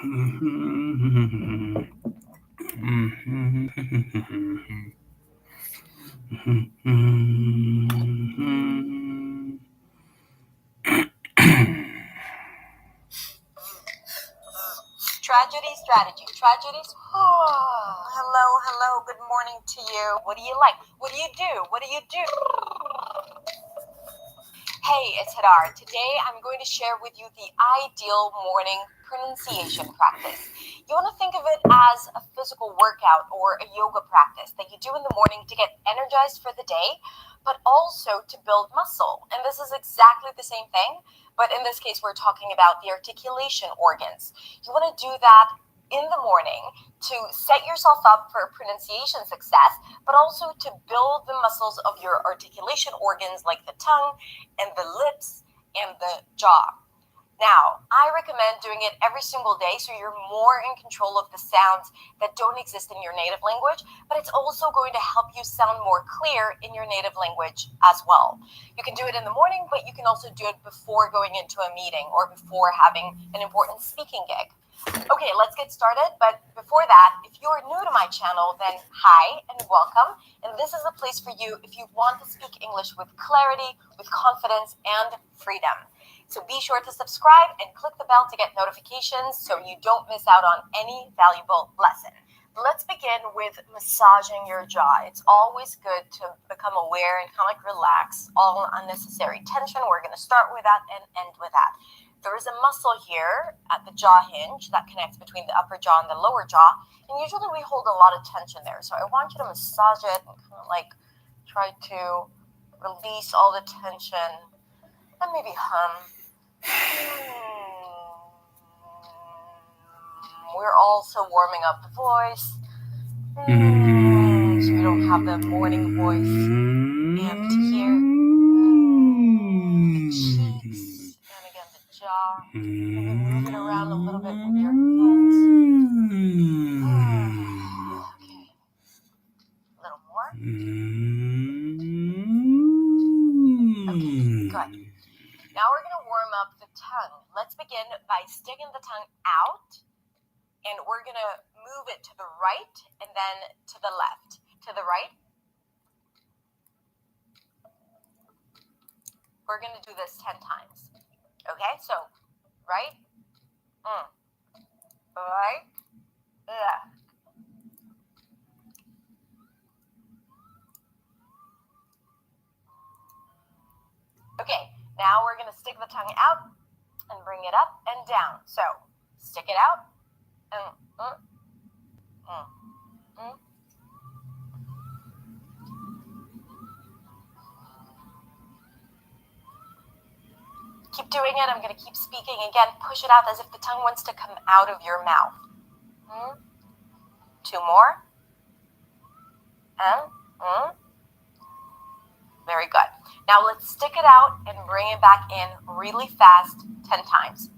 Tragedy strategy. Tragedies. Hello. Good morning to you. What do you like? What do you do? What do you do? Hey, it's Hadar. Today I'm going to share with you the ideal morning pronunciation practice. You want to think of it as a physical workout or a yoga practice that you do in the morning to get energized for the day, but also to build muscle. And this is exactly the same thing, but in this case, we're talking about the articulation organs. You want to do that in the morning to set yourself up for pronunciation success, but also to build the muscles of your articulation organs like the tongue and the lips and the jaw. Now, I recommend doing it every single day so you're more in control of the sounds that don't exist in your native language, but it's also going to help you sound more clear in your native language as well. You can do it in the morning, but you can also do it before going into a meeting or before having an important speaking gig. Okay, let's get started. But before that, if you are new to my channel, then hi and welcome. And this is a place for you if you want to speak English with clarity, with confidence, and freedom. So be sure to subscribe and click the bell to get notifications so you don't miss out on any valuable lesson. Let's begin with massaging your jaw. It's always good to become aware and kind of like relax all unnecessary tension. We're going to start with that and end with that. There is a muscle here at the jaw hinge that connects between the upper jaw and the lower jaw, and usually we hold a lot of tension there. So I want you to massage it and kind of like try to release all the tension and maybe hum. We're also warming up the voice, so you don't have the morning voice empty here. The cheeks, and again the jaw. Maybe move it around a little bit with your hands. Okay. A little more. Okay, good. Now we're going to warm up the tongue. Let's begin by sticking the tongue out, and we're going to move it to the right and then to the left. To the right. We're going to do this 10 times. Okay, so right, right, left. Okay, now we're going to stick the tongue out and bring it up and down. So stick it out and keep doing it. I'm going to keep speaking again. Push it out as if the tongue wants to come out of your mouth. 2 more. And very good. Now let's stick it out and bring it back in really fast 10 times.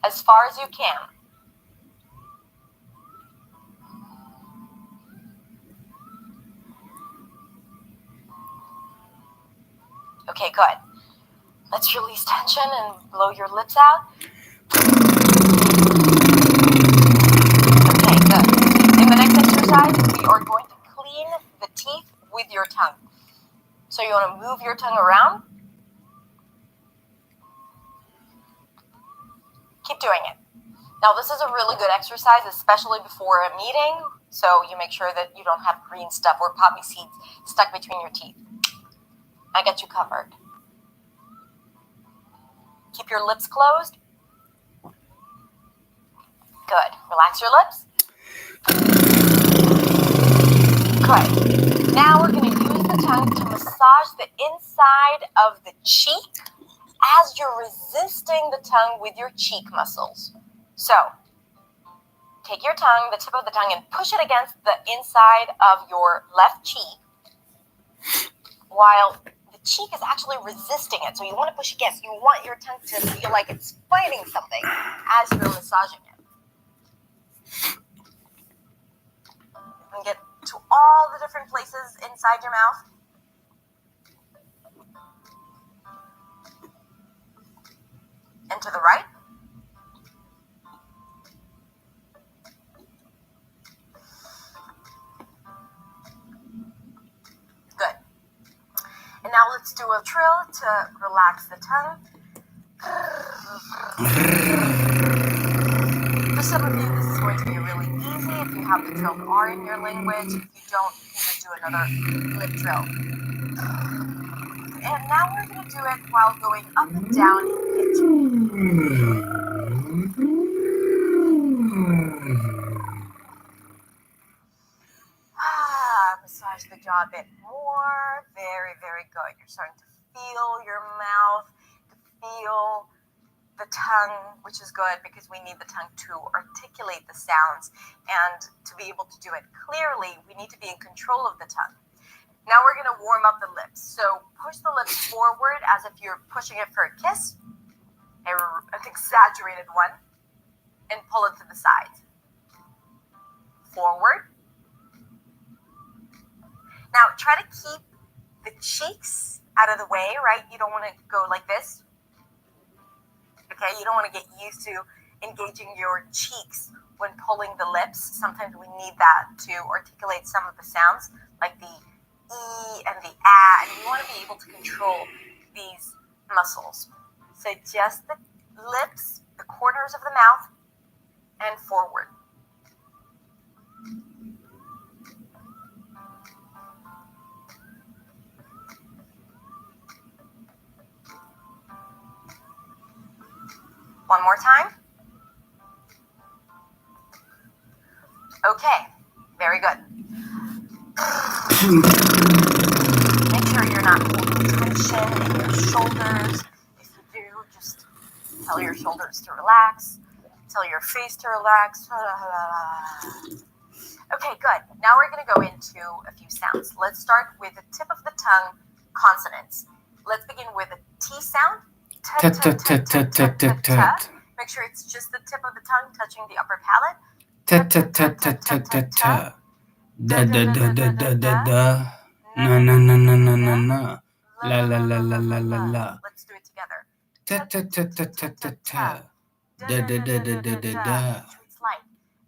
As far as you can. Okay, good. Let's release tension and blow your lips out. Okay, good. In the next exercise, we are going to clean the teeth with your tongue. So you want to move your tongue around. Keep doing it. Now, this is a really good exercise, especially before a meeting, so you make sure that you don't have green stuff or poppy seeds stuck between your teeth. I got you covered. Keep your lips closed. Good. Relax your lips. Good. Now we're going to use the tongue to massage the inside of the cheek as you're resisting the tongue with your cheek muscles. So, take your tongue, the tip of the tongue, and push it against the inside of your left cheek while the cheek is actually resisting it. So you want to push against. You want your tongue to feel like it's fighting something as you're massaging it. And get to all the different places inside your mouth. to the right. Good. And now let's do a trill to relax the tongue. For some of you, this is going to be really easy if you have the drilled R in your language. If you don't, you can do another lip drill. And now we're going to do it while going up and down in pitch. Massage the jaw a bit more. Very, very good. You're starting to feel your mouth, to feel the tongue, which is good because we need the tongue to articulate the sounds, and to be able to do it clearly, we need to be in control of the tongue. Now we're going to warm up the lips. So push the lips forward as if you're pushing it for a kiss, an exaggerated one, and pull it to the side. Forward. Now try to keep the cheeks out of the way, right? You don't want to go like this. Okay, you don't want to get used to engaging your cheeks when pulling the lips. Sometimes we need that to articulate some of the sounds, like the E and the A, and you want to be able to control these muscles. So just the lips, the corners of the mouth, and forward. One more time. Okay, very good. Make sure you're not holding tension in your shoulders. If you do, just tell your shoulders to relax. Tell your face to relax. Okay, good. Now we're going to go into a few sounds. Let's start with the tip of the tongue consonants. Let's begin with a T sound. Make sure it's just the tip of the tongue touching the upper palate. Da da da da da da da. Na na na na na na na. La la la la la la la. Let's do it together. Ta ta ta ta ta ta ta. Da da da da da da da.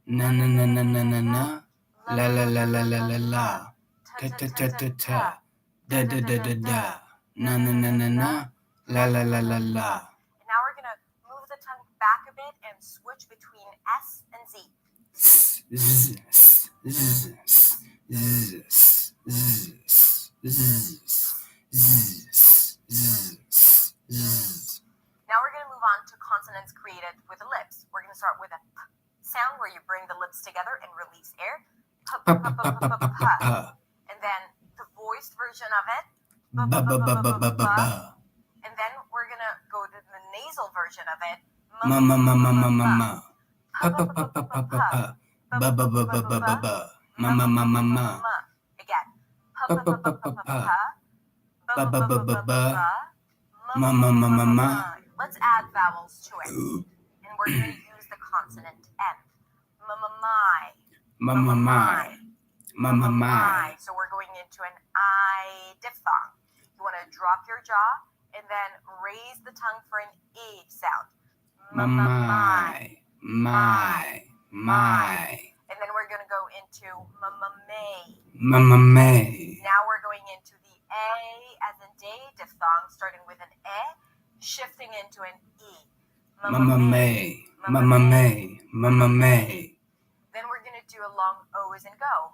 Na na na na na na na. La la la la la la la. Ta ta ta ta ta. Da da da da da. Na na na na na. La la la la la. And now we're gonna move the tongue back a bit and switch between S and Z. Z z z z z. Now we're going to move on to consonants created with the lips. We're going to start with a P sound where you bring the lips together and release air. And then the voiced version of it. And then we're going to go to the nasal version of it. Again. Let's add vowels to it. And we're going to use the consonant M. Mamamai. So we're going into an I diphthong. You want to drop your jaw and then raise the tongue for an E sound. My. And then we're going to go into mamamay. Now we're going into the A as in day diphthong, starting with an E, shifting into an E. Mamamay. Then we're going to do a long O as in go.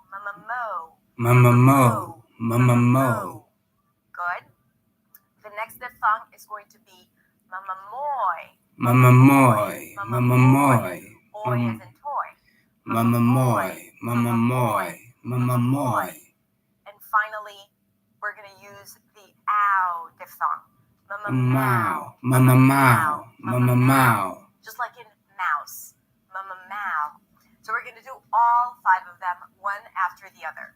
Mamamo. Good. The next diphthong is going to be mamamoy. Oy as in toy. Mamamoy. And finally, we're going to use the ow diphthong. Mamamau. Just like in mouse. Mamamau. So we're going to do all 5 of them, one after the other.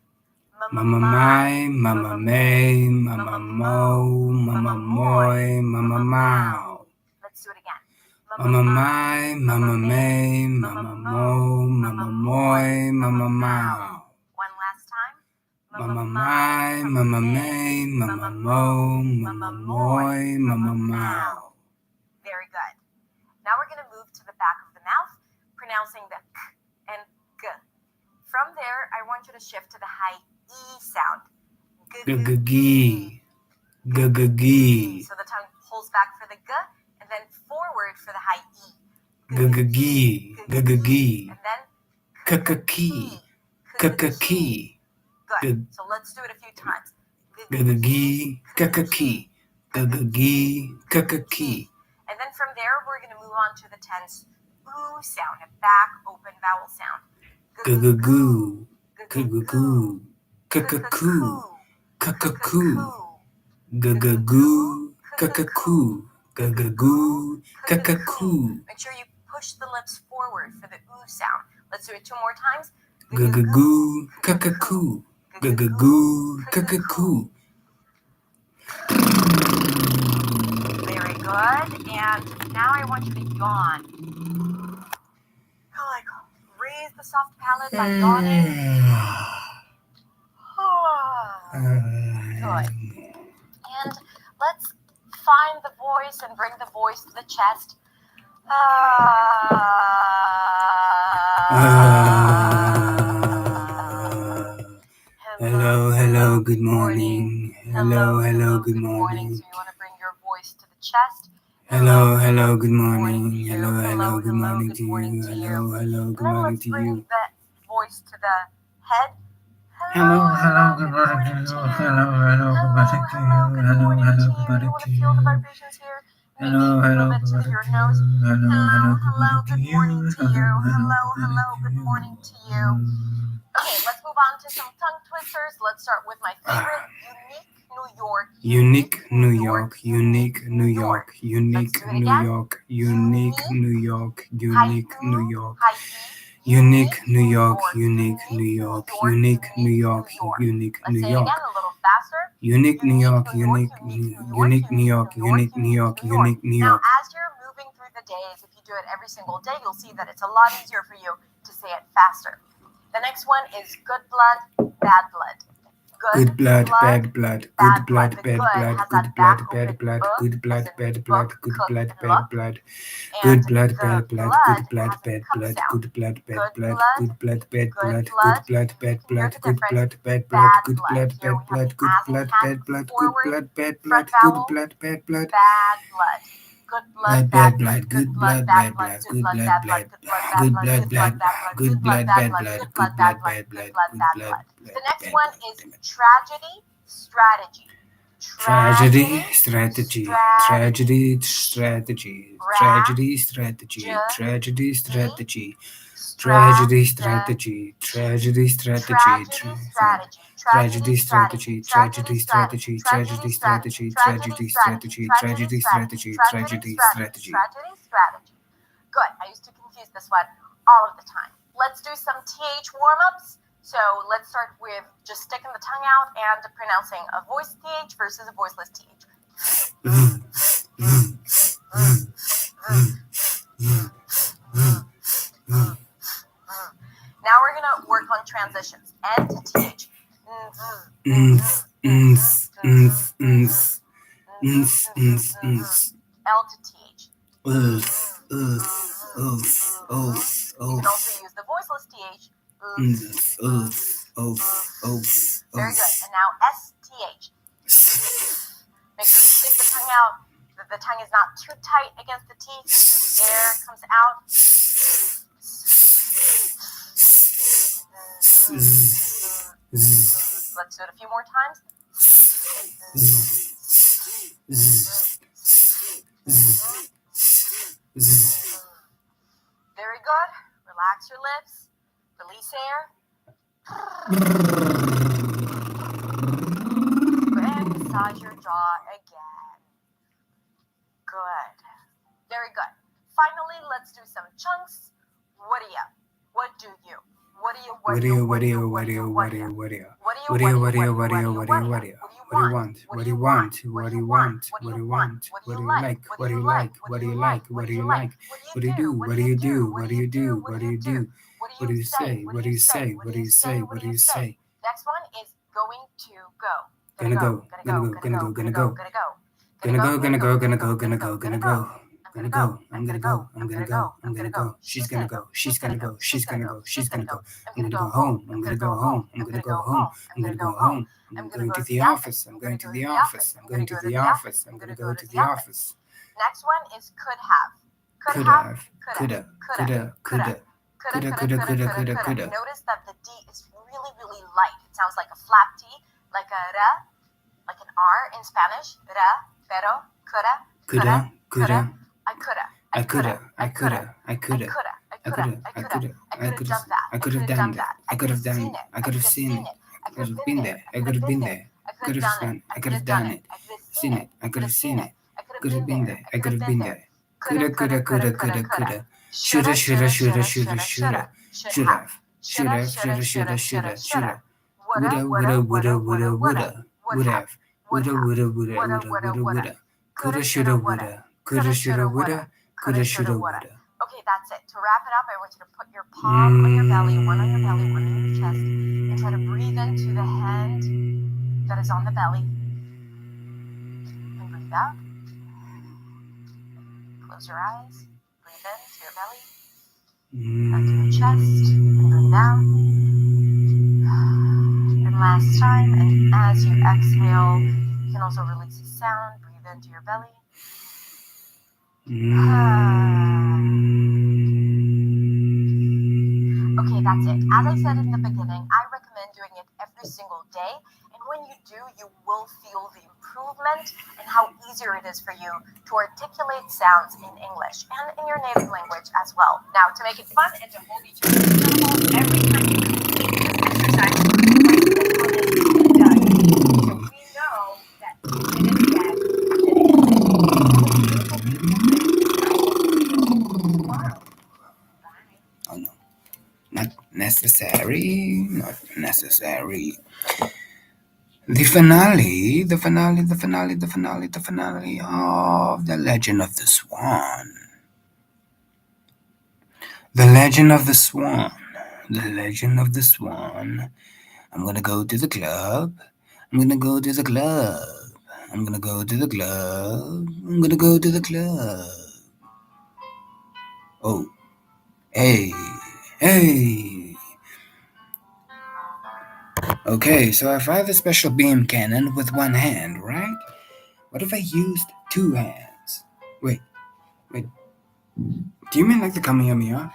Mamamai, mamamay, mamamo, mamamoy, mamamau. Let's do it again. Mamamai, mamamay, mamamo, mamamoy, mamamau. One last time. Mamamai, mamamay, mamamo, mamamoy, mamamau. Very good. pronouncing the k and g. From there, I want you to shift to the high e sound. G-g-g. G-g-g. So the tongue pulls back for the g, and then forward for the high e. G-g-g. G-g-g. And then K-k-key. K-k-key. Good. So let's do it a few times. G-g-g. K-k-key. G-g-g. K-k-key. And then from there, we're going to move on to the tense oo sound, a back open vowel sound. G-g-goo. G-g-goo. K-k-koo. K-k-koo. G-g-goo. K-k-koo. G-g-goo. K-k-koo. Make sure you push the lips forward for the oo sound. Let's do it 2 more times. G-g-goo. K-k-koo. G-g-goo. K-k-koo. Very good. And now I want you to yawn. Like, raise the soft palate by yawning. Good. And let's find the voice and bring the voice to the chest. Hello, good morning. Hello, good morning. So you want to bring your voice to the chest. Hello, good morning. Hello, good morning to you. Hello, good morning to you. Bring the voice to the head. Hello, good morning to you. Hello, good morning to you. Hello, good morning to you. Feel the vibrations here. Hello, good morning to you. Hello, good morning to you. Good morning to you. Okay, let's move on to some tongue twisters. Let's start with my favorite, Unique New York, unique New York, unique New York, unique New York, unique New York, unique New York, unique New York, unique New York, unique New Let's say it York. again a little faster. Unique New York, unique New York, unique New York, unique New Now, York. as you're moving through the days, if you do it every single day, you'll see that it's a lot easier for you to say it faster. The next one is good blood, bad blood. Good blood, bad blood, good blood, bad blood, good blood, bad blood, good blood, bad blood, good blood, bad blood, good blood, bad blood, good blood, bad blood, good blood, bad blood, good blood, bad blood, good blood, bad blood, good blood, bad blood, good blood, bad blood, good blood, bad blood, good blood, bad blood, good blood, bad blood, bad blood. Good blood, bad blood, good blood, bad blood, good blood, bad, good blood, bad, good blood, bad blood, good blood, bad blood, good blood. The next one is tragedy, strategy. Tragedy, strategy, tragedy, strategy, tragedy, strategy, tragedy, strategy, tragedy, strategy, tragedy, strategy, tragedy, strategy, tragedy, strategy, tragedy, strategy, tragedy, strategy, tragedy, strategy, tragedy, strategy. Good. I used to confuse this one all of the time. Let's do some TH warm-ups. So let's start with just sticking the tongue out and pronouncing a voiced TH versus a voiceless TH. Now we're going to work on transitions. N to TH. L to TH. You can also use the voiceless TH. Very good. And now STH. Make sure you stick the tongue out. The tongue is not too tight against the teeth. So the air comes out. Let's do it a few more times. Very good. Relax your lips. Release air. And massage your jaw again. Good. Very good. Finally, let's do some chunks. What do you? What do you? What do you? What do you want? What do you want? What do you want? What do you like? What do you like? What do you like? What do you like? What do you do? What do you do? What do you do? What do you do? What do you say? What do you say? What do you say? What do you say? Next one is going to go. Gonna go. I'm gonna go, I'm gonna go, I'm gonna go, I'm gonna go. She's gonna go, she's gonna go, she's gonna go, she's gonna go. I'm gonna go home, I'm gonna go home, I'm gonna go home, I'm gonna go home. I'm going to the office, I'm going to the office, I'm going to the office, I'm gonna go to the office. Next one is could have. Could have, coulda, coulda, coulda. Coulda, coulda, coulda, coulda, coulda. Notice that the D is really, really light. It sounds like a flat T, like a ra, like an R in Spanish. Ra, pero, coulda, Coulda, coulda. I coulda. I coulda, I coulda, I coulda. I coulda, I coulda, I could have, I could have done that. I could have done it. I could have seen it. I could have been there. I could have been there. I could have done. I could have done it. Seen it. I could have seen it. Could have been there. I could have been there. Coulda, coulda, coulda, coulda, coulda. Shoulda, shoulda, shoulda, shoulda, shoulda. Should have. Should have, shoulda, shoulda, shoulda, shoulda. Woulda, woulda, woulda, woulda, woulda. Would have. Woulda, woulda, woulda, woulda, woulda, woulda. Coulda, shoulda, woulda. Coulda, shoulda, woulda. Coulda, shoulda, woulda. Okay, that's it. To wrap it up, I want you to put your palm on your belly, one on your belly, one on your chest, and try to breathe into the hand that is on the belly. And breathe out. Close your eyes. Breathe into your belly. Back to your chest. And breathe out. And last time, and as you exhale, you can also release a sound. Breathe into your belly. Okay, that's it. As I said in the beginning, I recommend doing it every single day. And when you do, you will feel the improvement and how easier it is for you to articulate sounds in English and in your native language as well. Now, to make it fun and to hold each other accountable, every time you complete this exercise, done. So we know that you did it again. Oh no. Not necessary. Not necessary. The finale of The Legend of the Swan. The Legend of the Swan. The Legend of the Swan. I'm gonna go to the club. I'm gonna go to the club. I'm gonna go to the club. I'm gonna go to the club. Oh. Hey. Hey. Okay, so if I have a special beam cannon with one hand, right? What if I used two hands? Wait. Do you mean like the Kamehameha?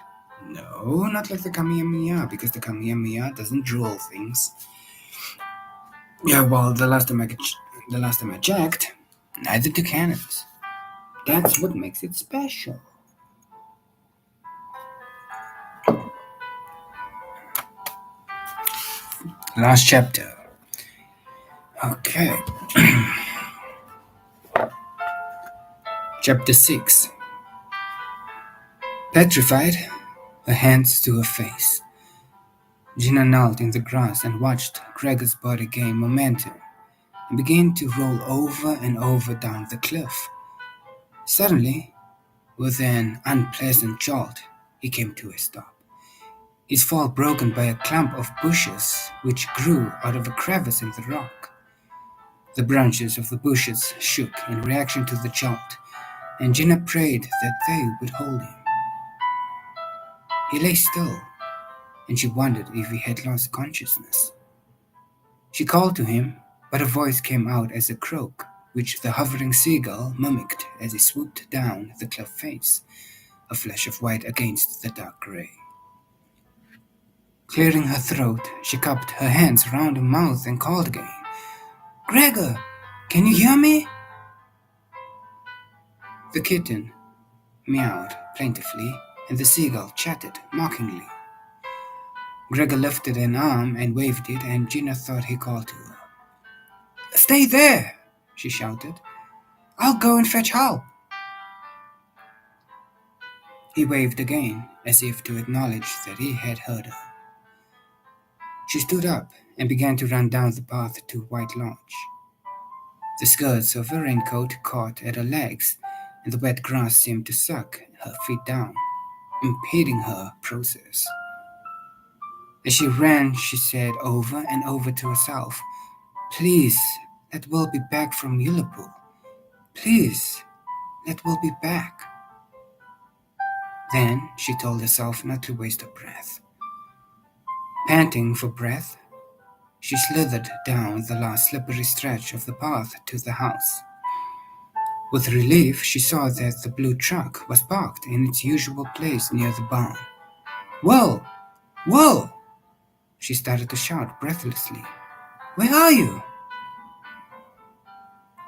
No, not like the Kamehameha, because the Kamehameha doesn't drool things. Yeah, well, the last time I checked, neither do cannons. That's what makes it special. Last chapter. Okay. Chapter 6. Petrified, her hands to her face, Gina knelt in the grass and watched Gregor's body gain momentum and began to roll over and over down the cliff. Suddenly, with an unpleasant jolt, he came to a stop, his fall broken by a clump of bushes which grew out of a crevice in the rock. The branches of the bushes shook in reaction to the jolt, and Gina prayed that they would hold him. He lay still, and she wondered if he had lost consciousness. She called to him, but a voice came out as a croak, which the hovering seagull mimicked as he swooped down the cliff face, a flash of white against the dark gray. Clearing her throat, she cupped her hands round her mouth and called again, "Gregor, can you hear me?" The kitten meowed plaintively, and the seagull chattered mockingly. Gregor lifted an arm and waved it, and Gina thought he called to her. "Stay there!" she shouted. "I'll go and fetch help." He waved again, as if to acknowledge that he had heard her. She stood up and began to run down the path to White Lodge. The skirts of her raincoat caught at her legs, and the wet grass seemed to suck her feet down, impeding her progress. As she ran, she said over and over to herself, "Please, let Will be back from Ullapool. Please, let Will be back." Then she told herself not to waste her breath. Panting for breath, she slithered down the last slippery stretch of the path to the house. With relief, she saw that the blue truck was parked in its usual place near the barn. "Whoa! Whoa!" she started to shout breathlessly. "Where are you?"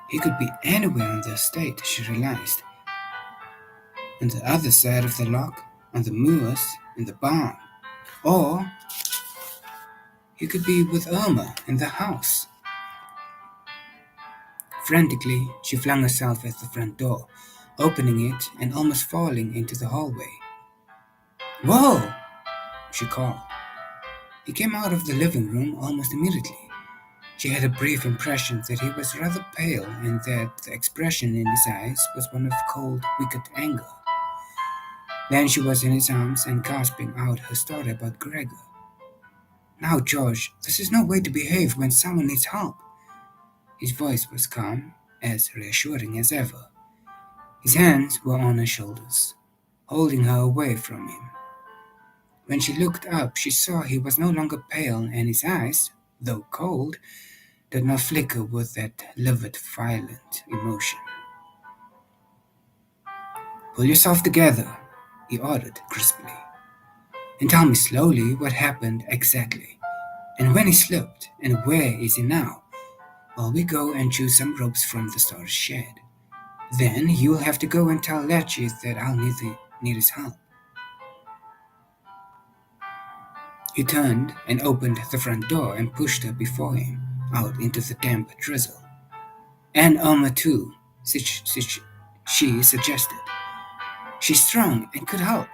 He could be anywhere on the estate, she realized. On the other side of the lock, on the moors, in the barn. Or he could be with Irma in the house. Frantically, she flung herself at the front door, opening it and almost falling into the hallway. "Whoa!" she called. He came out of the living room almost immediately. She had a brief impression that he was rather pale and that the expression in his eyes was one of cold, wicked anger. Then she was in his arms and gasping out her story about Gregor. "Now, George, this is no way to behave when someone needs help." His voice was calm, as reassuring as ever. His hands were on her shoulders, holding her away from him. When she looked up, she saw he was no longer pale, and his eyes, though cold, did not flicker with that livid, violent emotion. "Pull yourself together," he ordered crisply, "and tell me slowly what happened exactly, and when he slipped, and where is he now, while we go and choose some ropes from the storage shed. Then you'll have to go and tell Latchy that I'll need his help." He turned and opened the front door and pushed her before him, out into the damp drizzle. "And Irma too," she suggested. "She's strong and could help."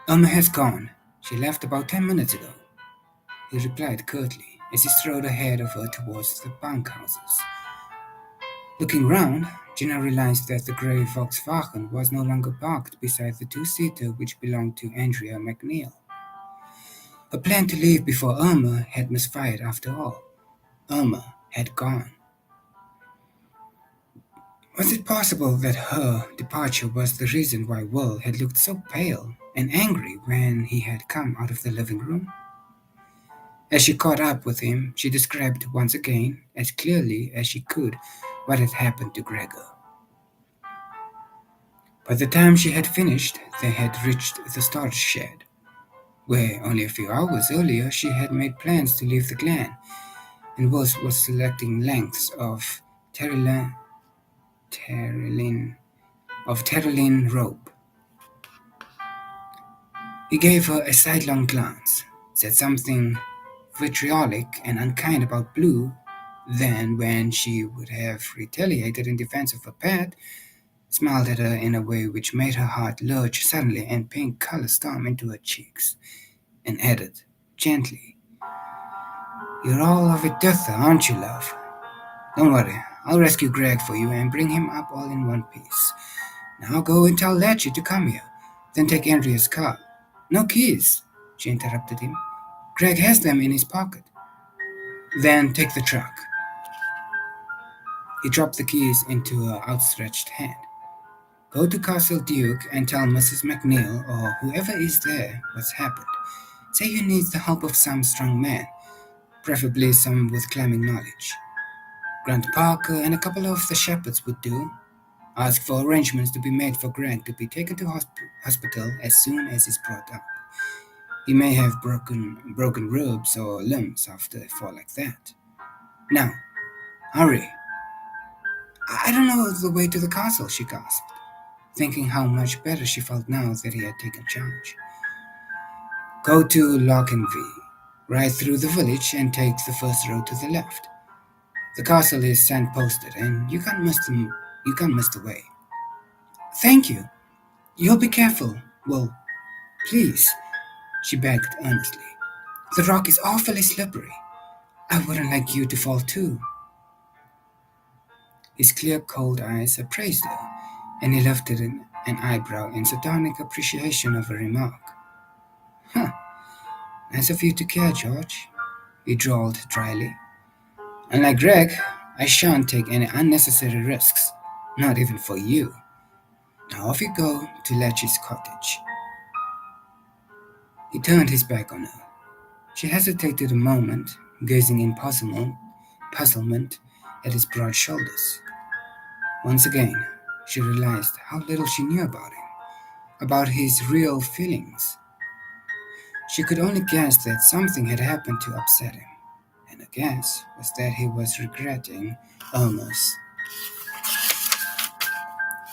"Irma has gone. She left about 10 minutes ago," he replied curtly as he strode ahead of her towards the bunkhouses. Looking round, Gina realized that the grey Volkswagen was no longer parked beside the two-seater which belonged to Andrea McNeil. Her plan to leave before Irma had misfired after all. Irma had gone. Was it possible that her departure was the reason why Will had looked so pale and angry when he had come out of the living room? As she caught up with him, she described once again, as clearly as she could, what had happened to Gregor. By the time she had finished, they had reached the storage shed, where only a few hours earlier she had made plans to leave the clan, and was selecting lengths of terylene rope. He gave her a sidelong glance, said something vitriolic and unkind about Blue, then, when she would have retaliated in defense of her pet, smiled at her in a way which made her heart lurch suddenly and pink color storm into her cheeks, and added, gently, "You're all of a dither, aren't you, love? Don't worry, I'll rescue Greg for you and bring him up all in one piece. Now go and tell Latchy to come here, then take Andrea's car." "No keys," she interrupted him. "Greg has them in his pocket." "Then take the truck." He dropped the keys into her outstretched hand. "Go to Castle Duke and tell Mrs. McNeil or whoever is there what's happened. Say you need the help of some strong man, preferably some with climbing knowledge. Grant Parker and a couple of the shepherds would do. Ask for arrangements to be made for Greg to be taken to hospital as soon as he's brought up. He may have broken ribs or limbs after a fall like that. Now, hurry." "I don't know the way to the castle," she gasped, thinking how much better she felt now that he had taken charge. "Go to Lockenvie, ride through the village and take the first road to the left. The castle is signposted and you can't miss the way." "Thank you. You'll be careful. Well, please," she begged earnestly. "The rock is awfully slippery. I wouldn't like you to fall too." His clear, cold eyes appraised her, and he lifted an eyebrow in sardonic appreciation of her remark. "Huh, nice of you to care, George," he drawled dryly. "Unlike Greg, I shan't take any unnecessary risks, not even for you." Now off you go to Letchy's cottage. He turned his back on her. She hesitated a moment, gazing in puzzlement at his broad shoulders. Once again, she realized how little she knew about him, about his real feelings. She could only guess that something had happened to upset him, and her guess was that he was regretting Irma's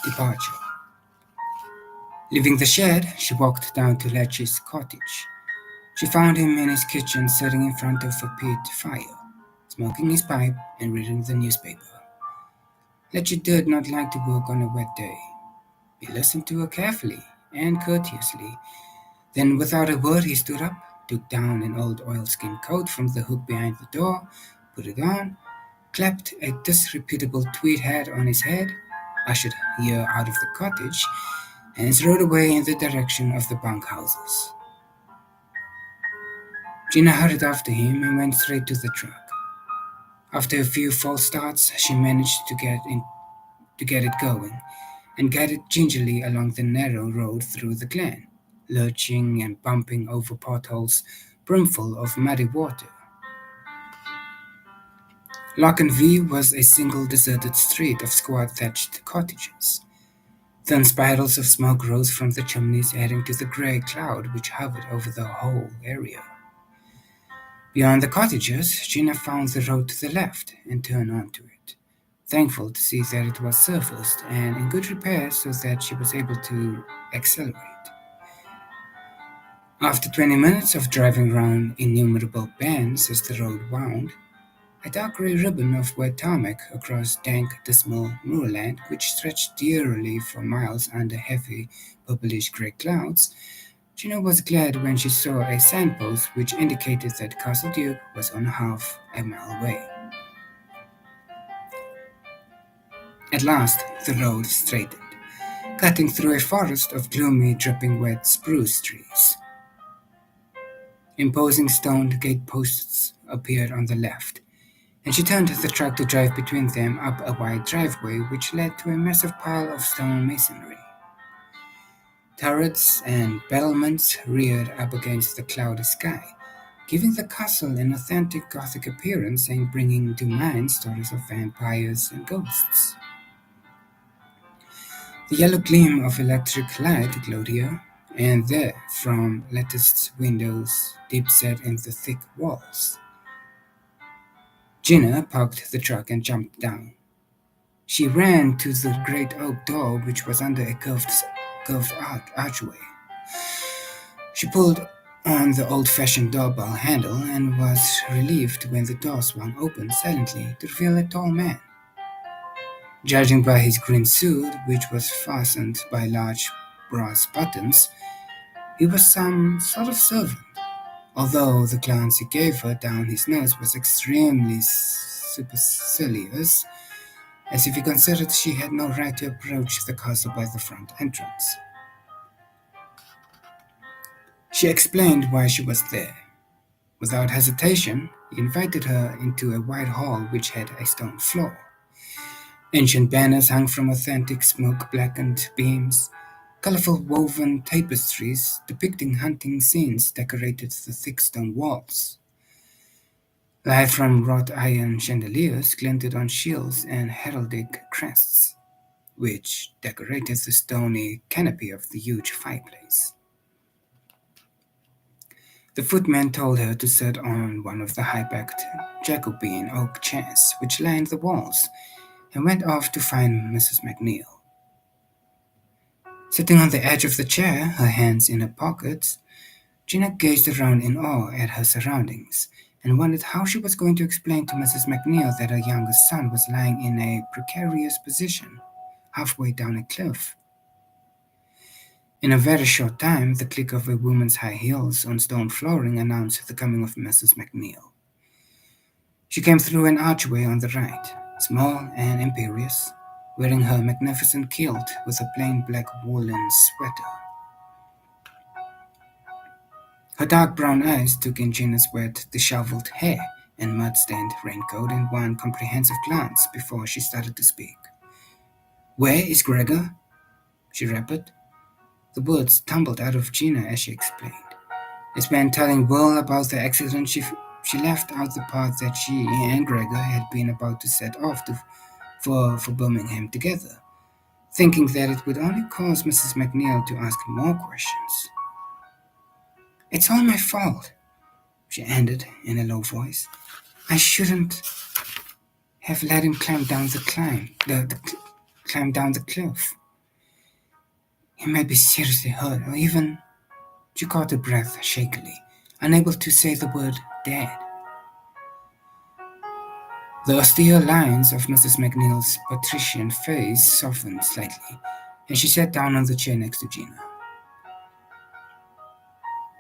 departure. Leaving the shed, she walked down to Letchy's cottage. She found him in his kitchen sitting in front of a peat fire, smoking his pipe and reading the newspaper. Letchy did not like to work on a wet day. He listened to her carefully and courteously. Then, without a word, he stood up, took down an old oilskin coat from the hook behind the door, put it on, clapped a disreputable tweed hat on his head, ushered her out of the cottage, and strode away in the direction of the bunkhouses. Gina hurried after him and went straight to the truck. After a few false starts, she managed to get it going, and guided gingerly along the narrow road through the glen, lurching and bumping over potholes brimful of muddy water. Lock and V was a single deserted street of squat thatched cottages. Thin spirals of smoke rose from the chimneys, adding to the grey cloud which hovered over the whole area. Beyond the cottages, Gina found the road to the left and turned onto it, thankful to see that it was surfaced and in good repair so that she was able to accelerate. After 20 minutes of driving round innumerable bends as the road wound, a dark grey ribbon of wet tarmac across dank, dismal moorland which stretched drearily for miles under heavy, purplish grey clouds, Gina was glad when she saw a signpost which indicated that Castle Duke was only half a mile away. At last, the road straightened, cutting through a forest of gloomy, dripping wet spruce trees. Imposing stone gateposts appeared on the left, and she turned the truck to drive between them up a wide driveway which led to a massive pile of stone masonry. Turrets and battlements reared up against the cloudy sky, giving the castle an authentic Gothic appearance and bringing to mind stories of vampires and ghosts. The yellow gleam of electric light glowed here and there from latticed windows deep set in the thick walls. Gina parked the truck and jumped down. She ran to the great oak door which was under a curved archway. She pulled on the old-fashioned doorbell handle and was relieved when the door swung open silently to reveal a tall man. Judging by his green suit, which was fastened by large brass buttons, he was some sort of servant, although the glance he gave her down his nose was extremely supercilious, as if he considered she had no right to approach the castle by the front entrance. She explained why she was there. Without hesitation, he invited her into a wide hall which had a stone floor. Ancient banners hung from authentic smoke-blackened beams. Colorful woven tapestries depicting hunting scenes decorated the thick stone walls. Light from wrought iron chandeliers glinted on shields and heraldic crests, which decorated the stony canopy of the huge fireplace. The footman told her to sit on one of the high-backed Jacobean oak chairs which lined the walls, and went off to find Mrs. McNeil. Sitting on the edge of the chair, her hands in her pockets, Gina gazed around in awe at her surroundings and wondered how she was going to explain to Mrs. McNeil that her youngest son was lying in a precarious position, halfway down a cliff. In a very short time, the click of a woman's high heels on stone flooring announced the coming of Mrs. McNeil. She came through an archway on the right, small and imperious, wearing her magnificent kilt with a plain black woolen sweater. Her dark brown eyes took in Gina's wet, disheveled hair and mud-stained raincoat in one comprehensive glance before she started to speak. "Where is Gregor?" she rapid. The words tumbled out of Gina as she explained. It's been telling Will about the accident. She left out the part that she and Gregor had been about to set off for Birmingham together, thinking that it would only cause Mrs. McNeil to ask more questions. It's all my fault, she ended in a low voice. I shouldn't have let him climb down the cliff. He might be seriously hurt, or even. She caught her breath shakily, unable to say the word dead. The austere lines of Mrs. McNeil's patrician face softened slightly, and she sat down on the chair next to Gina.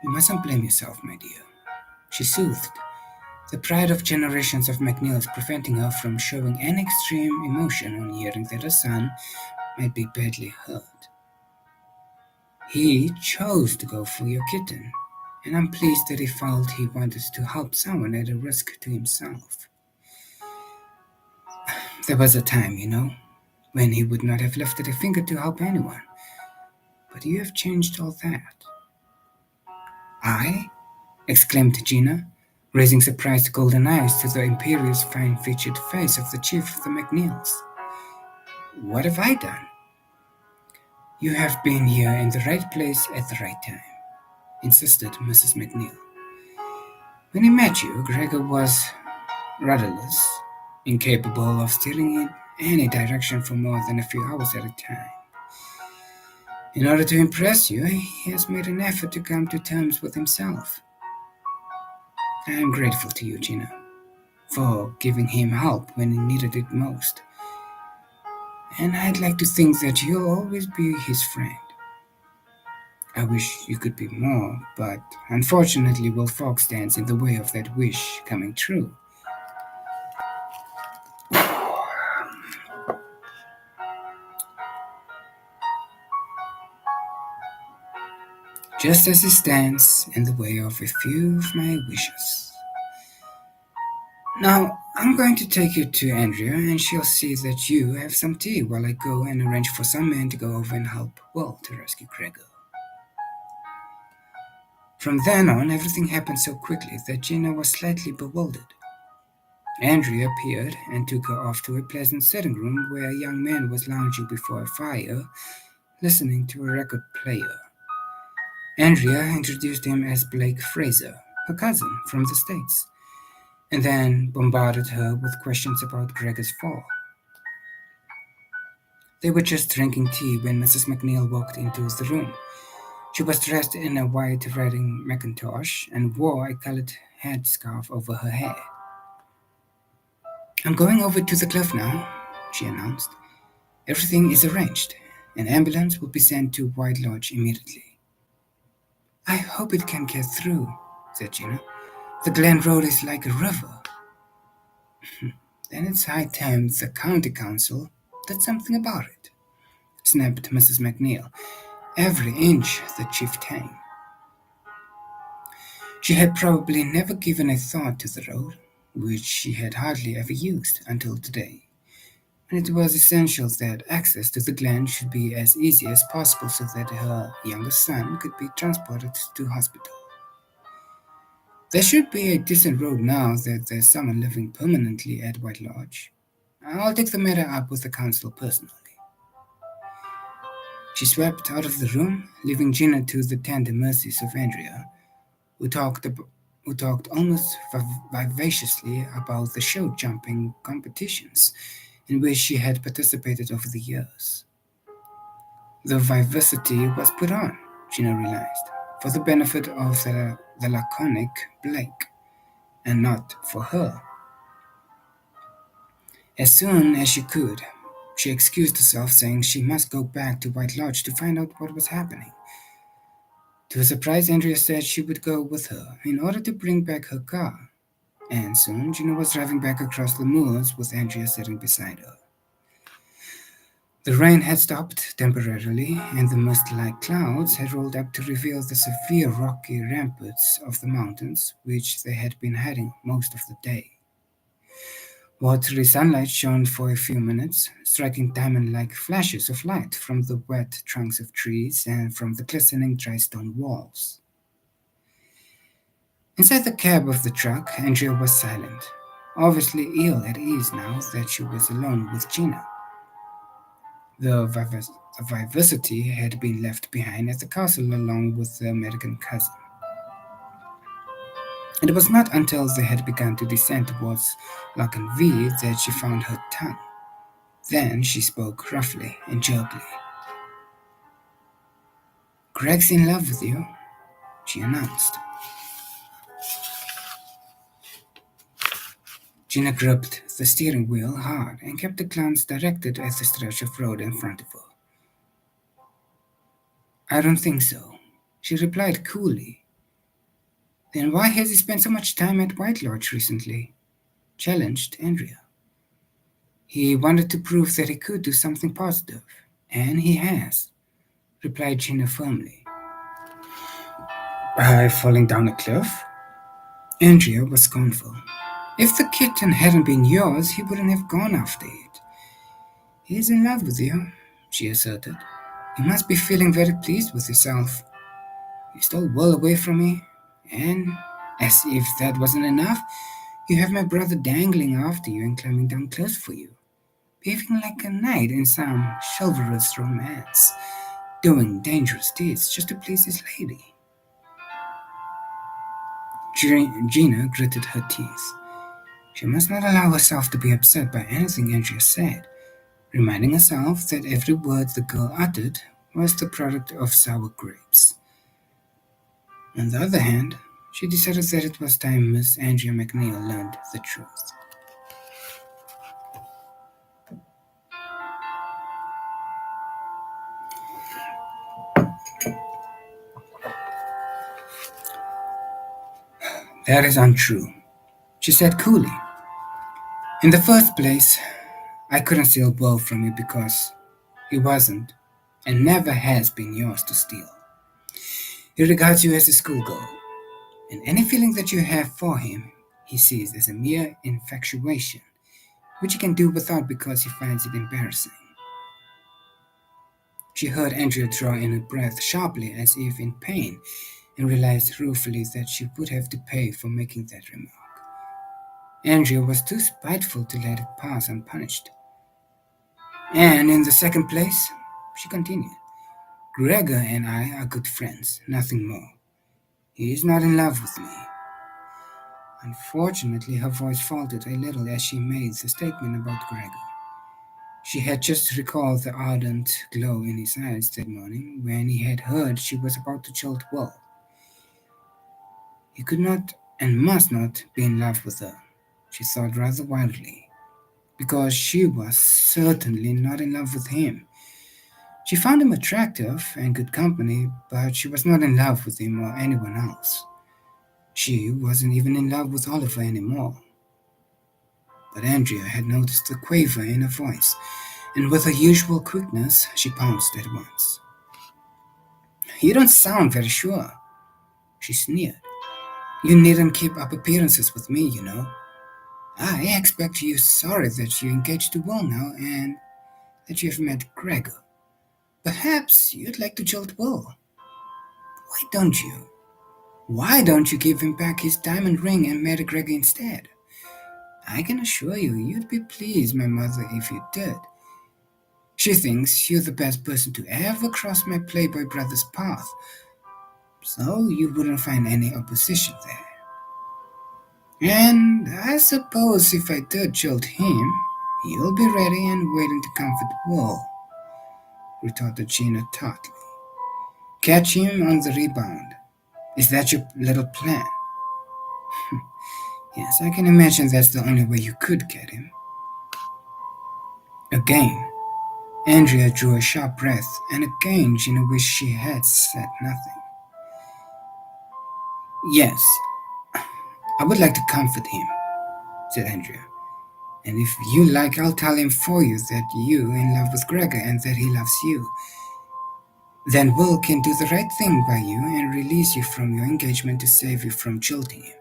You mustn't blame yourself, my dear, she soothed, the pride of generations of McNeils preventing her from showing any extreme emotion on hearing that her son might be badly hurt. He chose to go for your kitten, and I'm pleased that he felt he wanted to help someone at a risk to himself. There was a time, when he would not have lifted a finger to help anyone. But you have changed all that. I? Exclaimed Gina, raising surprised golden eyes to the imperious fine-featured face of the chief of the McNeils. What have I done? You have been here in the right place at the right time, insisted Mrs. McNeil. When he met you, Gregor was rudderless, incapable of steering in any direction for more than a few hours at a time. In order to impress you, he has made an effort to come to terms with himself. I am grateful to you, Gina, for giving him help when he needed it most. And I'd like to think that you'll always be his friend. I wish you could be more, but unfortunately Will Fox stands in the way of that wish coming true. Just as he stands in the way of a few of my wishes. Now, I'm going to take you to Andrea, and she'll see that you have some tea while I go and arrange for some men to go over and help Will to rescue Gregor. From then on, everything happened so quickly that Gina was slightly bewildered. Andrea appeared and took her off to a pleasant sitting room where a young man was lounging before a fire, listening to a record player. Andrea introduced him as Blake Fraser, her cousin from the States, and then bombarded her with questions about Gregor's fall. They were just drinking tea when Mrs. McNeil walked into the room. She was dressed in a white riding mackintosh and wore a colored headscarf over her hair. I'm going over to the cliff now, she announced. Everything is arranged. An ambulance will be sent to White Lodge immediately. I hope it can get through, said Gina. The Glen Road is like a river. Then it's high time the county council did something about it, snapped Mrs. McNeil. Every inch the chieftain. She had probably never given a thought to the road, which she had hardly ever used until today, and it was essential that access to the glen should be as easy as possible so that her youngest son could be transported to hospital. There should be a decent road now that there's someone living permanently at White Lodge. I'll take the matter up with the council personally. She swept out of the room, leaving Gina to the tender mercies of Andrea, who talked almost vivaciously about the show jumping competitions in which she had participated over the years. The vivacity was put on, Gina realized, for the benefit of the laconic Blake, and not for her. As soon as she could, she excused herself, saying she must go back to White Lodge to find out what was happening. To her surprise, Andrea said she would go with her in order to bring back her car, and soon Gina was driving back across the moors with Andrea sitting beside her. The rain had stopped temporarily, and the mist-like clouds had rolled up to reveal the severe rocky ramparts of the mountains, which they had been hiding most of the day. Watery sunlight shone for a few minutes, striking diamond-like flashes of light from the wet trunks of trees and from the glistening dry stone walls. Inside the cab of the truck, Andrea was silent, obviously ill at ease now that she was alone with Gina. The vivacity had been left behind at the castle along with the American cousin. It was not until they had begun to descend towards Loch and V that she found her tongue. Then she spoke roughly and jerkily. "Greg's in love with you," she announced. Gina gripped the steering wheel hard and kept a glance directed at the stretch of road in front of her. "I don't think so," she replied coolly. "Then why has he spent so much time at White Lodge recently?" challenged Andrea. "He wanted to prove that he could do something positive, and he has," replied Gina firmly. "By falling down a cliff?" Andrea was scornful. "If the kitten hadn't been yours, he wouldn't have gone after it." "He's in love with you," she asserted. "You must be feeling very pleased with yourself. You stole well away from me, and, as if that wasn't enough, you have my brother dangling after you and climbing down close for you, behaving like a knight in some chivalrous romance, doing dangerous deeds just to please his lady." Gina gritted her teeth. She must not allow herself to be upset by anything Andrea said, reminding herself that every word the girl uttered was the product of sour grapes. On the other hand, she decided that it was time Miss Andrea McNeil learned the truth. "That is untrue," she said coolly. "In the first place, I couldn't steal Will from you because he wasn't and never has been yours to steal. He regards you as a schoolgirl, and any feeling that you have for him he sees as a mere infatuation, which he can do without because he finds it embarrassing." She heard Andrea draw in a breath sharply as if in pain and realized ruefully that she would have to pay for making that remark. Andrea was too spiteful to let it pass unpunished. "And in the second place," she continued, "Gregor and I are good friends, nothing more. He is not in love with me." Unfortunately, her voice faltered a little as she made the statement about Gregor. She had just recalled the ardent glow in his eyes that morning when he had heard she was about to jilt Will. He could not and must not be in love with her, she thought rather wildly, because she was certainly not in love with him. She found him attractive and good company, but she was not in love with him or anyone else. She wasn't even in love with Oliver anymore. But Andrea had noticed the quaver in her voice, and with her usual quickness, she pounced at once. "You don't sound very sure," she sneered. "You needn't keep up appearances with me, you know. I expect you're sorry that you're engaged to Will now and that you have met Gregor. Perhaps you'd like to jilt Will. Why don't you? Why don't you give him back his diamond ring and marry Gregor instead? I can assure you, you'd be pleased, my mother, if you did. She thinks you're the best person to ever cross my playboy brother's path, so you wouldn't find any opposition there. And I suppose if I did jilt him, you'll be ready and waiting to comfort Will," retorted Gina tartly. "Catch him on the rebound. Is that your little plan?" "Yes, I can imagine that's the only way you could get him." Again, Andrea drew a sharp breath, and again Gina wished she had said nothing. "Yes, I would like to comfort him," said Andrea. "And if you like, I'll tell him for you that you're in love with Gregor and that he loves you. Then Will can do the right thing by you and release you from your engagement to save you from jilting him.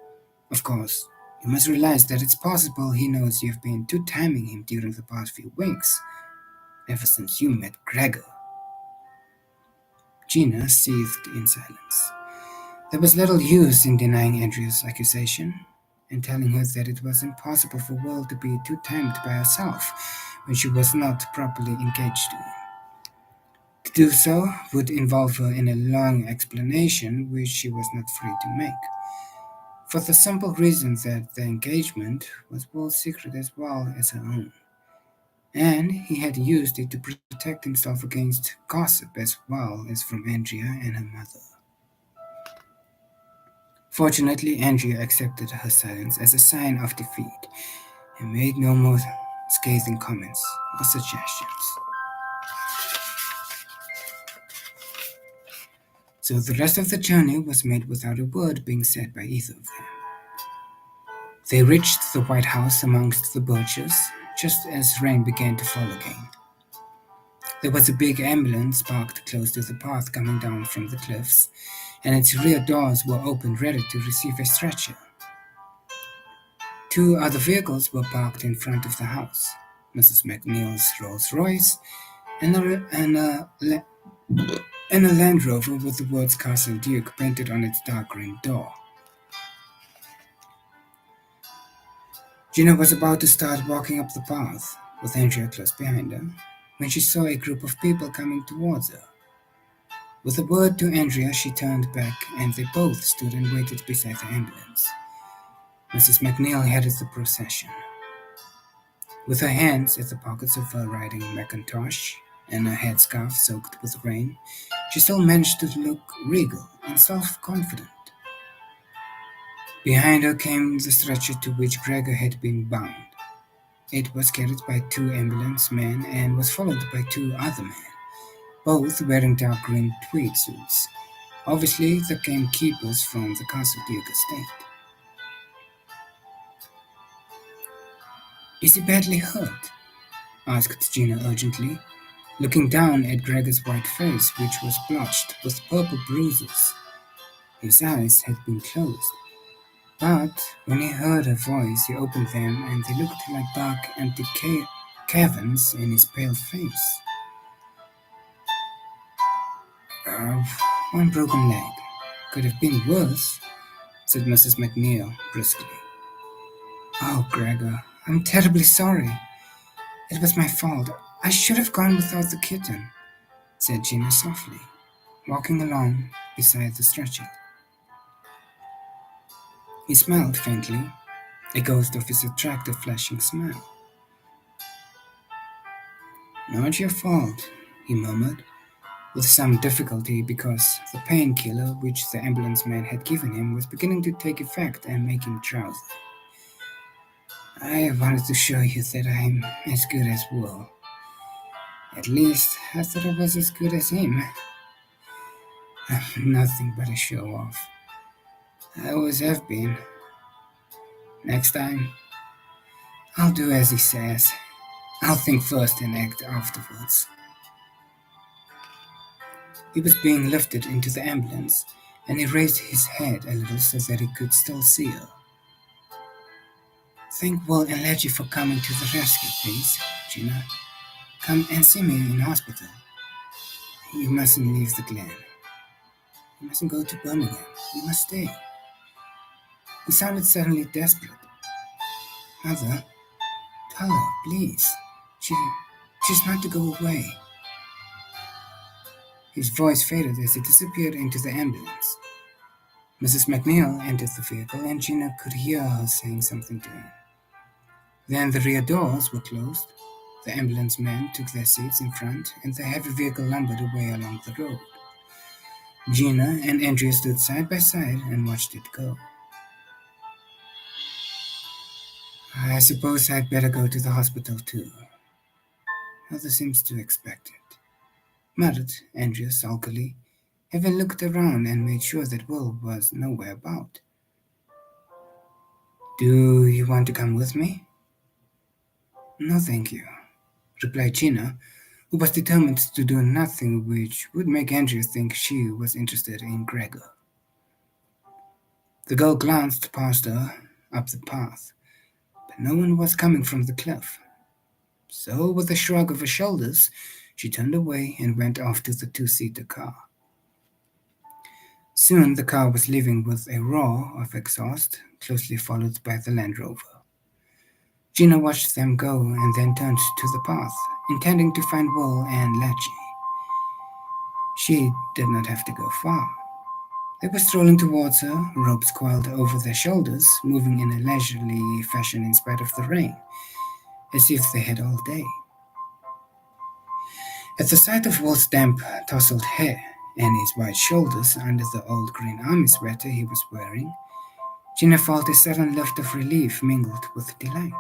Of course, You must realize that it's possible he knows you've been two-timing him during the past few weeks, ever since you met Gregor. Gina seethed in silence. There was little use in denying Andrea's accusation and telling her that it was impossible for Will to be two-timed by herself when she was not properly engaged to him. To do so would involve her in a long explanation which she was not free to make, for the simple reason that the engagement was Will's secret as well as her own, and he had used it to protect himself against gossip as well as from Andrea and her mother. Fortunately, Andrea accepted her silence as a sign of defeat and made no more scathing comments or suggestions. So the rest of the journey was made without a word being said by either of them. They reached the White House amongst the birches just as rain began to fall again. There was a big ambulance parked close to the path coming down from the cliffs, and its rear doors were open ready to receive a stretcher. Two other vehicles were parked in front of the house, Mrs. McNeil's Rolls-Royce and a Land Rover with the words Castle Duke painted on its dark green door. Gina was about to start walking up the path, with Andrea close behind her, when she saw a group of people coming towards her. With a word to Andrea, she turned back and they both stood and waited beside the ambulance. Mrs. McNeil headed the procession. With her hands at the pockets of her riding mackintosh and her headscarf soaked with rain, she still managed to look regal and self-confident. Behind her came the stretcher to which Gregor had been bound. It was carried by two ambulance men and was followed by two other men, both wearing dark green tweed suits, obviously the gamekeepers from the Castle Duke estate. "Is he badly hurt?" asked Gina urgently, looking down at Gregor's white face, which was blotched with purple bruises. His eyes had been closed, but when he heard her voice, he opened them and they looked like dark, empty caverns in his pale face. Uh, One broken leg. Could have been worse," said Mrs. McNeil briskly. "Oh, Gregor, I'm terribly sorry. It was my fault. I should have gone without the kitten," said Gina softly, walking along beside the stretcher. He smiled faintly, a ghost of his attractive flashing smile. "Not your fault," he murmured, with some difficulty because the painkiller which the ambulance man had given him was beginning to take effect and make him drowsy. "I wanted to show you that I'm as good as Will. At least, I thought I was as good as him. I'm nothing but a show-off. I always have been. Next time, I'll do as he says. I'll think first and act afterwards." He was being lifted into the ambulance, and he raised his head a little so that he could still see her. "Thank Will and Leggy for coming to the rescue, please, Gina. Come and see me in hospital. You mustn't leave the Glen. You mustn't go to Birmingham. You must stay." He sounded suddenly desperate. "Mother, tell her, please. She's not to go away." His voice faded as he disappeared into the ambulance. Mrs. McNeil entered the vehicle and Gina could hear her saying something to him. Then the rear doors were closed, the ambulance men took their seats in front, and the heavy vehicle lumbered away along the road. Gina and Andrea stood side by side and watched it go. "I suppose I'd better go to the hospital too. Mother seems to expect it," muttered Andrea sulkily, having looked around and made sure that Will was nowhere about. "Do you want to come with me?" "No, thank you," replied Gina, who was determined to do nothing which would make Andrea think she was interested in Gregor. The girl glanced past her, up the path, but no one was coming from the cliff. So, with a shrug of her shoulders, she turned away and went off to the two-seater car. Soon the car was leaving with a roar of exhaust, closely followed by the Land Rover. Gina watched them go and then turned to the path, intending to find Will and Latchy. She did not have to go far. They were strolling towards her, ropes coiled over their shoulders, moving in a leisurely fashion in spite of the rain, as if they had all day. At the sight of Will's damp, tousled hair and his white shoulders under the old green army sweater he was wearing, Gina felt a sudden lift of relief mingled with delight.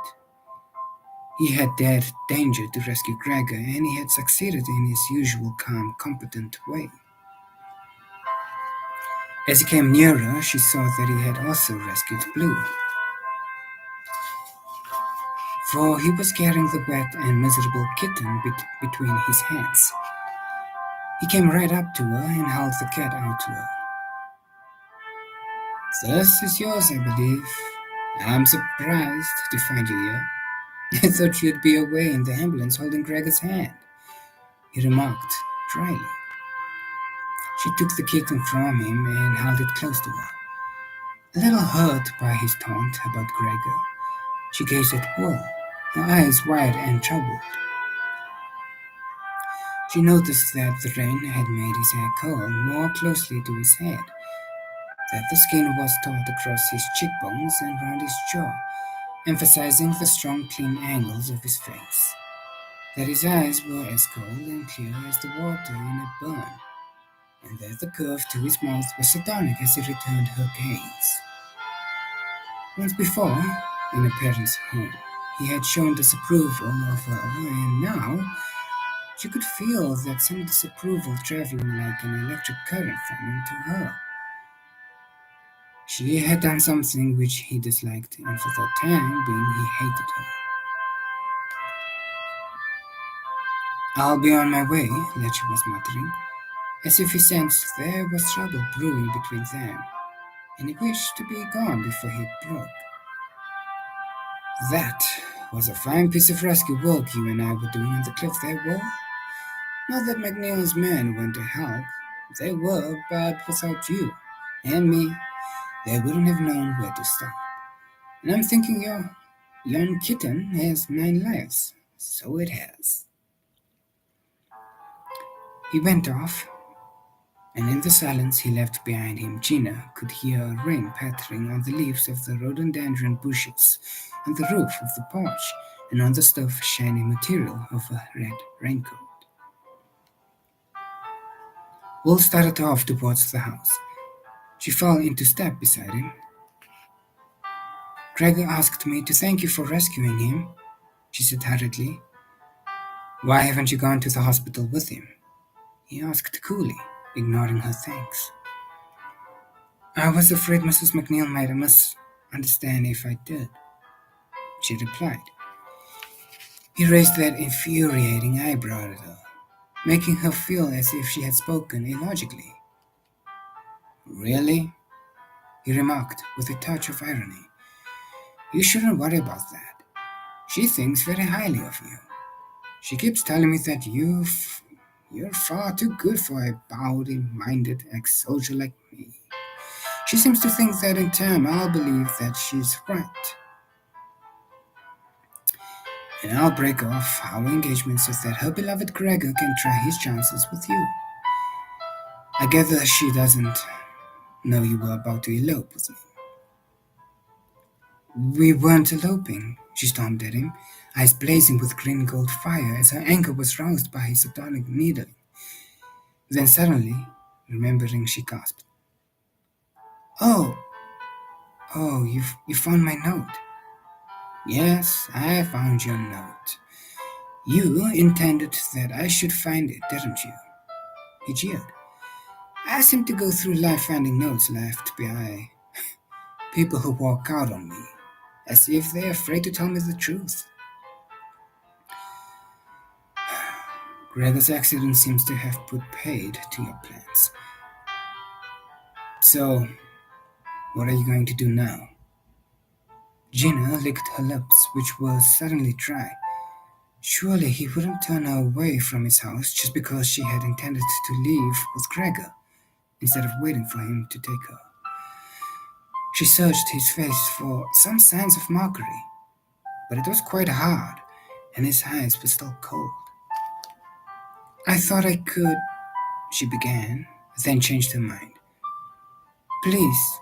He had dared danger to rescue Gregor, and he had succeeded in his usual calm, competent way. As he came nearer, she saw that he had also rescued Blue, for he was carrying the wet and miserable kitten between his hands. He came right up to her and held the cat out to her. "This is yours, I believe. I'm surprised to find you here. I thought you'd be away in the ambulance holding Gregor's hand," he remarked dryly. She took the kitten from him and held it close to her. A little hurt by his taunt about Gregor, she gazed at Will, her eyes wide and troubled. She noticed that the rain had made his hair curl more closely to his head, that the skin was taut across his cheekbones and round his jaw, emphasizing the strong, clean angles of his face, that his eyes were as cold and clear as the water in a burn, and that the curve to his mouth was sardonic as he returned her gaze. Once before, in a parent's home, he had shown disapproval of her, and now she could feel that same disapproval traveling like an electric current from him to her. She had done something which he disliked, and for the time being he hated her. "I'll be on my way," Lecce was muttering, as if he sensed there was trouble brewing between them, and he wished to be gone before he broke. "That was a fine piece of rescue work you and I were doing on the cliff there, Will. Not that McNeil's men went to help. They were, but without you and me, they wouldn't have known where to start. And I'm thinking your lone kitten has 9 lives. So it has." He went off, and in the silence he left behind him, Gina could hear rain pattering on the leaves of the rhododendron bushes, on the roof of the porch, and on the stiff, shiny material of a red raincoat. Will started off towards the house. She fell into step beside him. "Gregor asked me to thank you for rescuing him," she said hurriedly. "Why haven't you gone to the hospital with him?" he asked coolly, ignoring her thanks. "I was afraid Mrs. McNeil might misunderstand if I did," she replied. He raised that infuriating eyebrow at her, making her feel as if she had spoken illogically. "Really?" he remarked with a touch of irony. "You shouldn't worry about that. She thinks very highly of you. She keeps telling me that you're far too good for a bowdy-minded ex-soldier like me. She seems to think that in time I'll believe that she's right, and I'll break off our engagement so that her beloved Gregor can try his chances with you. I gather she doesn't know you were about to elope with me." "We weren't eloping," she stormed at him, eyes blazing with green gold fire as her anger was roused by his sardonic needling. Then suddenly, remembering, she gasped, "Oh, you found my note." "Yes, I found your note. You intended that I should find it, didn't you?" he jeered. "I seem to go through life finding notes left by people who walk out on me, as if they're afraid to tell me the truth. Gregor's accident seems to have put paid to your plans. So, what are you going to do now?" Gina licked her lips, which were suddenly dry. Surely he wouldn't turn her away from his house just because she had intended to leave with Gregor, instead of waiting for him to take her. She searched his face for some signs of mockery, but it was quite hard, and his eyes were still cold. I thought I could, she began, then changed her mind. Please,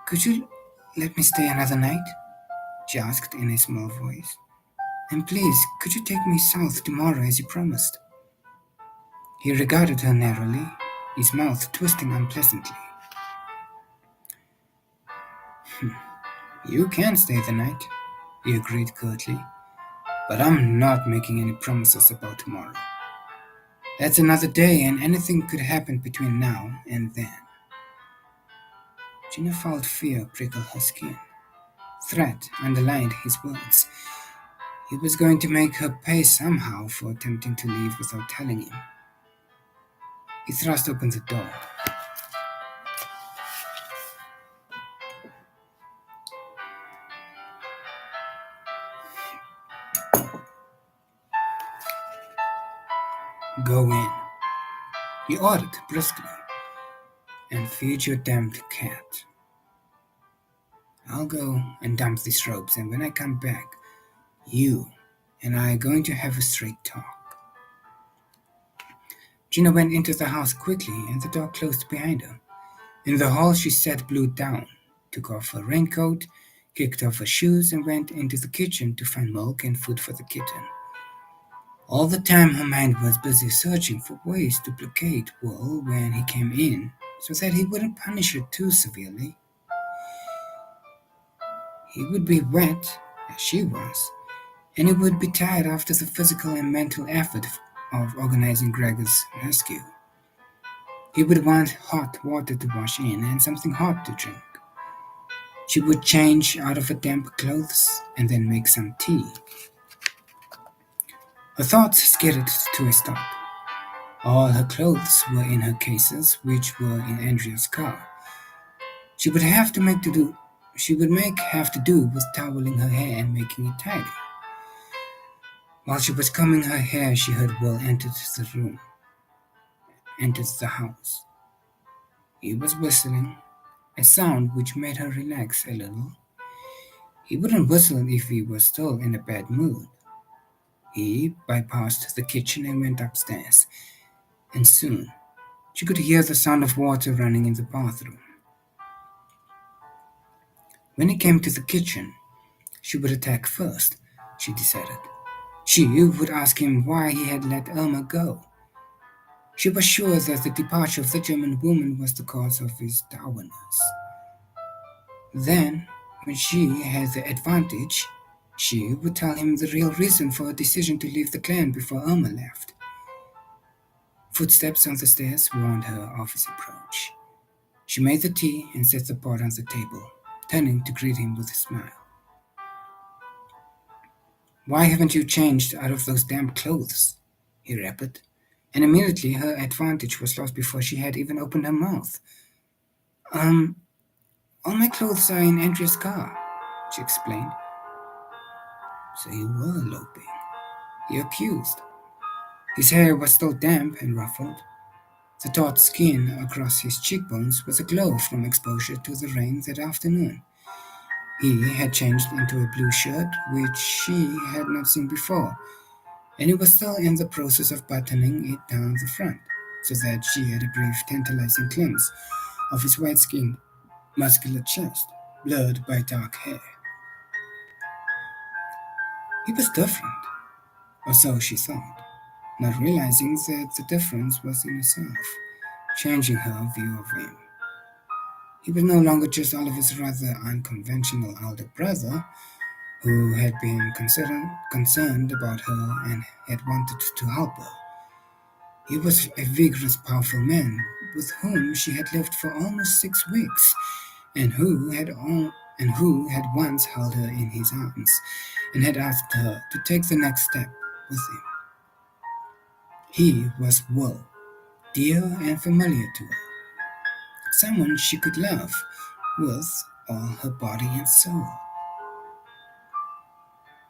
could you let me stay another night? She asked in a small voice. And please, could you take me south tomorrow as you promised? He regarded her narrowly, his mouth twisting unpleasantly. You can stay the night, he agreed curtly, but I'm not making any promises about tomorrow. That's another day, and anything could happen between now and then. Gina felt fear prickle her skin. Threat underlined his words. He was going to make her pay somehow for attempting to leave without telling him. He thrust open the door. Go in, he ordered briskly, and feed your damned cat. I'll go and dump these robes, and when I come back, you and I are going to have a straight talk. Gina went into the house quickly, and the door closed behind her. In the hall, she sat glued down, took off her raincoat, kicked off her shoes, and went into the kitchen to find milk and food for the kitten. All the time, her mind was busy searching for ways to placate Will when he came in, so that he wouldn't punish her too severely. He would be wet, as she was, and he would be tired after the physical and mental effort of organizing Gregor's rescue. He would want hot water to wash in and something hot to drink. She would change out of her damp clothes and then make some tea. Her thoughts skidded to a stop. All her clothes were in her cases, which were in Andrea's car. She would have to make do with toweling her hair and making it tidy. While she was combing her hair, she heard Will entered the house. He was whistling, a sound which made her relax a little. He wouldn't whistle if he was still in a bad mood. He bypassed the kitchen and went upstairs, and soon she could hear the sound of water running in the bathroom. When he came to the kitchen, she would attack first, she decided. She would ask him why he had let Irma go. She was sure that the departure of the German woman was the cause of his dourness. Then, when she had the advantage, she would tell him the real reason for her decision to leave the clan before Irma left. Footsteps on the stairs warned her of his approach. She made the tea and set the pot on the table, turning to greet him with a smile. Why haven't you changed out of those damp clothes? He rapid, and immediately her advantage was lost before she had even opened her mouth. All my clothes are in Andrea's car, she explained. So you were eloping, he accused. His hair was still damp and ruffled. The taut skin across his cheekbones was aglow from exposure to the rain that afternoon. He had changed into a blue shirt, which she had not seen before, and he was still in the process of buttoning it down the front, so that she had a brief tantalizing glimpse of his white-skinned, muscular chest, blurred by dark hair. He was different, or so she thought, not realizing that the difference was in herself, changing her view of him. He was no longer just Oliver's rather unconventional elder brother, who had been concerned about her and had wanted to help her. He was a vigorous, powerful man with whom she had lived for almost 6 weeks, and who had once held her in his arms and had asked her to take the next step with him. He was Will, dear and familiar to her, someone she could love with all her body and soul.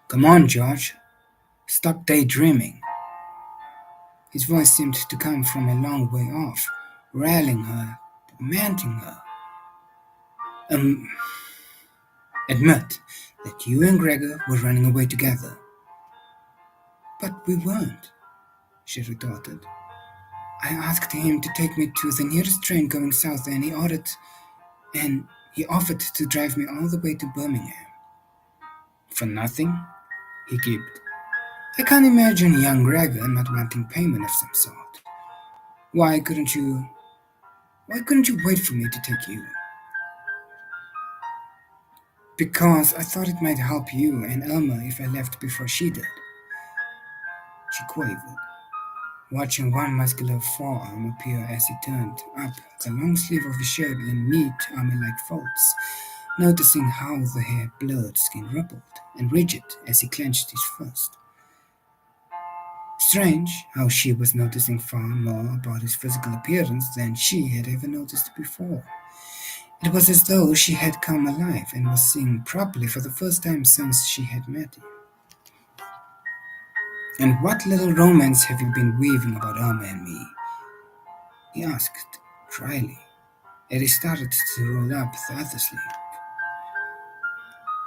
Come on, George. Stop daydreaming. His voice seemed to come from a long way off, rallying her, demanding her. Um, Admit that you and Gregor were running away together. But we weren't, she retorted. I asked him to take me to the nearest train going south and he offered to drive me all the way to Birmingham. For nothing? He gibed. I can't imagine young Gregor not wanting payment of some sort. Why couldn't you why couldn't you wait for me to take you? Because I thought it might help you and Elma if I left before she did, she quavered, watching one muscular forearm appear as he turned up the long sleeve of his shirt in neat army-like folds, noticing how the hair blurred skin rippled and rigid as he clenched his fist. Strange how she was noticing far more about his physical appearance than she had ever noticed before. It was as though she had come alive and was seeing properly for the first time since she had met him. And what little romance have you been weaving about Irma and me? He asked, dryly, as he started to roll up the other sleeve.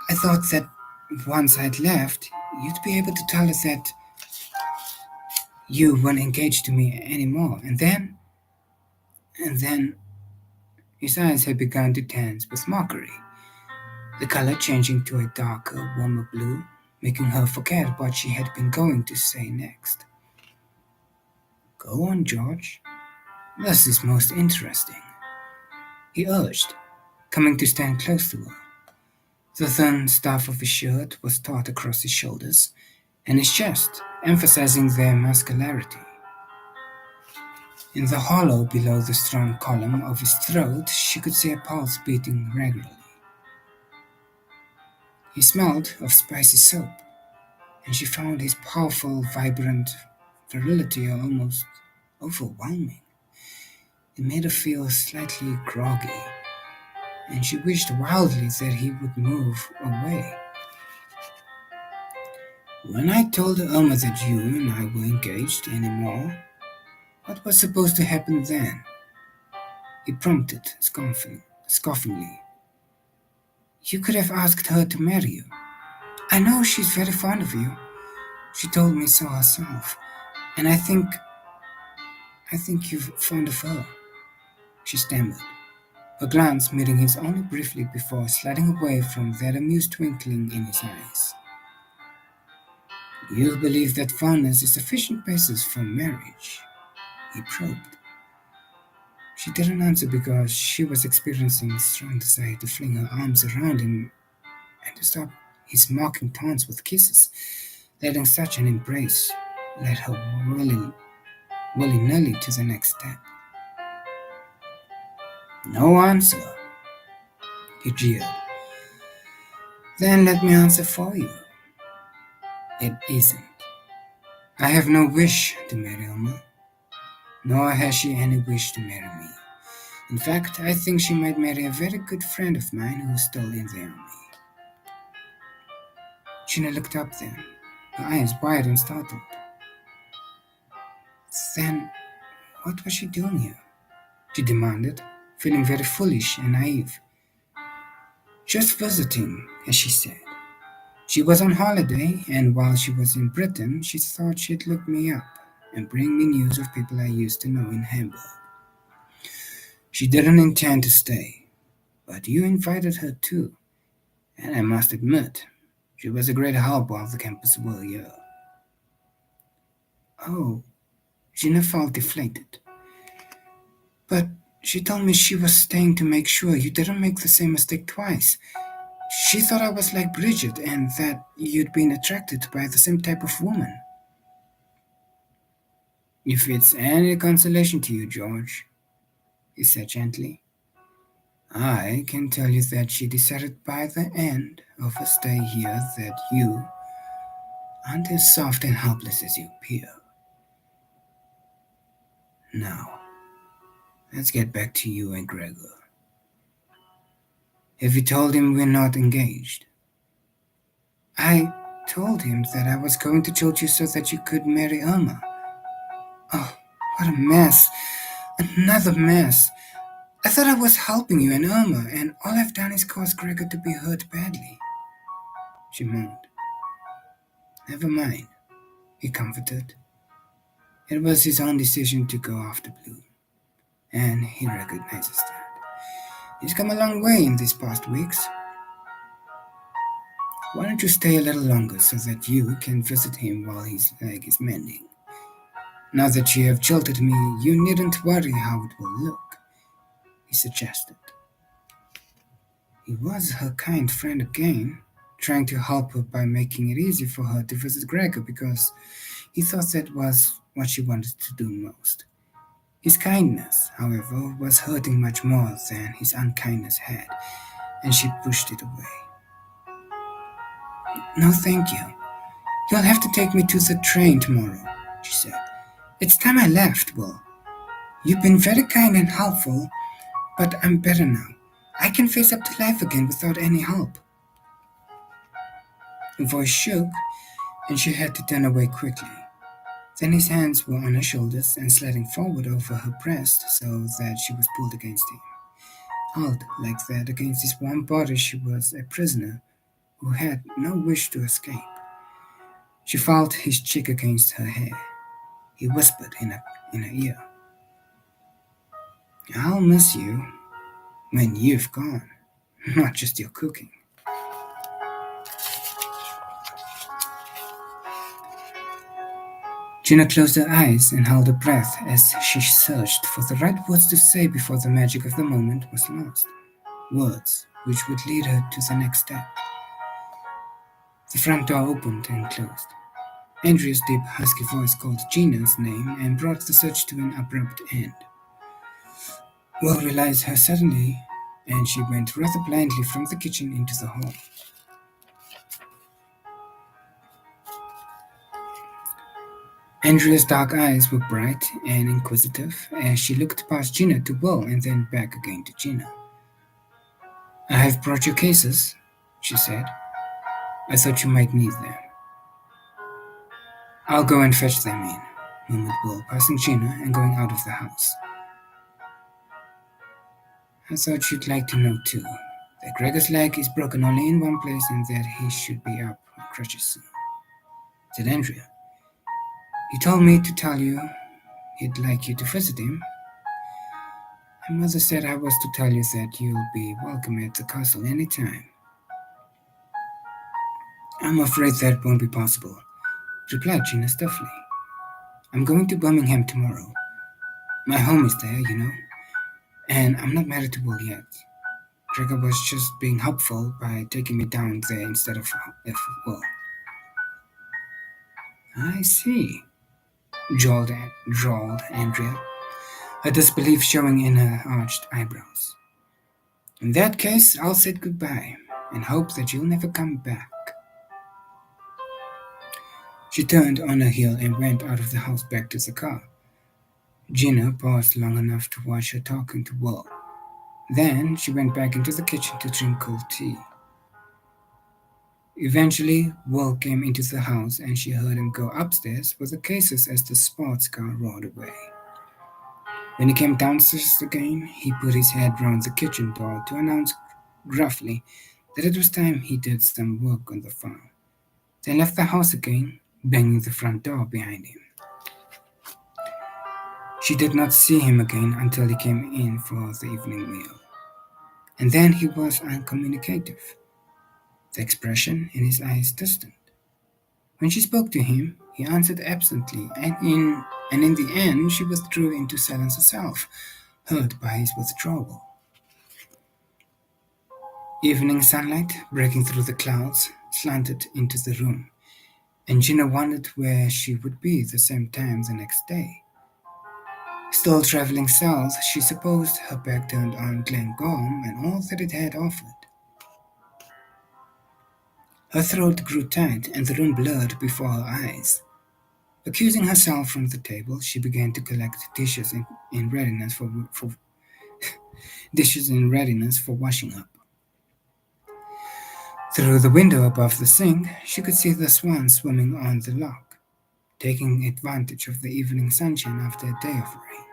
I thought that once I'd left, you'd be able to tell us that you weren't engaged to me anymore, and then his eyes had begun to dance with mockery, the color changing to a darker, warmer blue, making her forget what she had been going to say next. Go on, George. This is most interesting, he urged, coming to stand close to her. The thin staff of his shirt was taut across his shoulders and his chest, emphasizing their muscularity. In the hollow below the strong column of his throat, she could see a pulse beating regularly. He smelled of spicy soap, and she found his powerful, vibrant virility almost overwhelming. It made her feel slightly groggy, and she wished wildly that he would move away. When I told Irma that you and I were engaged anymore, what was supposed to happen then? He prompted, scoffingly. You could have asked her to marry you. I know she's very fond of you. She told me so herself. And I think you're fond of her, she stammered, her glance meeting his only briefly before sliding away from that amused twinkling in his eyes. You believe that fondness is sufficient basis for marriage? He probed. She didn't answer because she was experiencing a strong desire to fling her arms around him and to stop his mocking taunts with kisses, letting such an embrace lead her willy-nilly to the next step. No answer, he jeered. Then let me answer for you. It isn't. I have no wish to marry Elma, nor has she any wish to marry me. In fact, I think she might marry a very good friend of mine who's still in the army. Gina looked up then, her eyes wide and startled. Then, what was she doing here? She demanded, feeling very foolish and naive. Just visiting, as she said. She was on holiday, and while she was in Britain, she thought she'd look me up and bring me news of people I used to know in Hamburg. She didn't intend to stay, but you invited her too, and I must admit, she was a great help while the campus were here. Oh, Gina felt deflated. But she told me she was staying to make sure you didn't make the same mistake twice. She thought I was like Bridget and that you'd been attracted by the same type of woman. If it's any consolation to you, George, he said gently, I can tell you that she decided by the end of her stay here that you aren't as soft and helpless as you appear. Now, let's get back to you and Gregor. Have you told him we're not engaged? I told him that I was going to Georgia so that you could marry Irma. Oh, what a mess. Another mess. I thought I was helping you and Irma, and all I've done is cause Gregor to be hurt badly. She moaned. Never mind, he comforted. It was his own decision to go after Blue, and he recognizes that. He's come a long way in these past weeks. Why don't you stay a little longer so that you can visit him while his leg is mending? Now that you have jilted me, you needn't worry how it will look, he suggested. He was her kind friend again, trying to help her by making it easy for her to visit Gregor because he thought that was what she wanted to do most. His kindness, however, was hurting much more than his unkindness had, and she pushed it away. No, thank you. You'll have to take me to the train tomorrow, she said. It's time I left, Will. You've been very kind and helpful, but I'm better now. I can face up to life again without any help. Her voice shook, and she had to turn away quickly. Then his hands were on her shoulders and sliding forward over her breast so that she was pulled against him. Held like that against his warm body, she was a prisoner who had no wish to escape. She felt his cheek against her hair. He whispered in her ear, I'll miss you when you've gone, not just your cooking. Gina closed her eyes and held her breath as she searched for the right words to say before the magic of the moment was lost. Words which would lead her to the next step. The front door opened and closed. Andrea's deep, husky voice called Gina's name and brought the search to an abrupt end. Will realized her suddenly, and she went rather blindly from the kitchen into the hall. Andrea's dark eyes were bright and inquisitive as she looked past Gina to Will and then back again to Gina. I have brought your cases, she said. I thought you might need them. I'll go and fetch them in, murmured Will, passing Gina and going out of the house. I thought you'd like to know too, that Gregor's leg is broken only in one place and that he should be up on crutches soon, said Andrea. He told me to tell you he'd like you to visit him. My mother said I was to tell you that you'll be welcome at the castle any time. I'm afraid that won't be possible, replied Gina stiffly. I'm going to Birmingham tomorrow. My home is there, you know, and I'm not married to Will yet. Gregor was just being helpful by taking me down there instead of Will. I see, drawled Andrea, her disbelief showing in her arched eyebrows. In that case, I'll say goodbye and hope that you'll never come back. She turned on her heel and went out of the house back to the car. Gina paused long enough to watch her talking to Will. Then she went back into the kitchen to drink cold tea. Eventually, Will came into the house and she heard him go upstairs with the cases as the sports car roared away. When he came downstairs again, he put his head round the kitchen door to announce gruffly that it was time he did some work on the farm. Then left the house again, banging the front door behind him. She did not see him again until he came in for the evening meal. And then he was uncommunicative, the expression in his eyes distant. When she spoke to him, he answered absently, and in the end she withdrew into silence herself, hurt by his withdrawal. Evening sunlight, breaking through the clouds, slanted into the room, and Gina wondered where she would be the same time the next day. Still traveling south, she supposed her back turned on Glengorm and all that it had offered. Her throat grew tight and the room blurred before her eyes. Accusing herself from the table, she began to collect dishes in readiness for dishes in readiness for washing up. Through the window above the sink, she could see the swan swimming on the loch, taking advantage of the evening sunshine after a day of rain.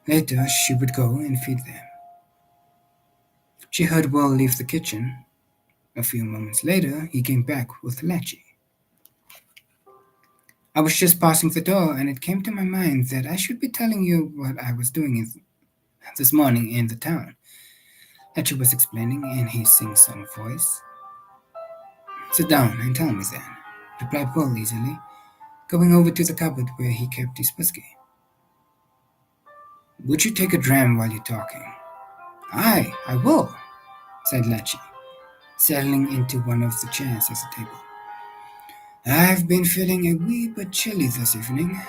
Later, she would go and feed them. She heard Will leave the kitchen. A few moments later, he came back with Lecce. I was just passing the door, and it came to my mind that I should be telling you what I was doing this morning in the town. Lecce was explaining in his sing-song voice. Sit down and tell me then, replied Will easily, going over to the cupboard where he kept his whiskey. Would you take a dram while you're talking? Aye, I will, said Lecce, settling into one of the chairs at the table. I've been feeling a wee bit chilly this evening.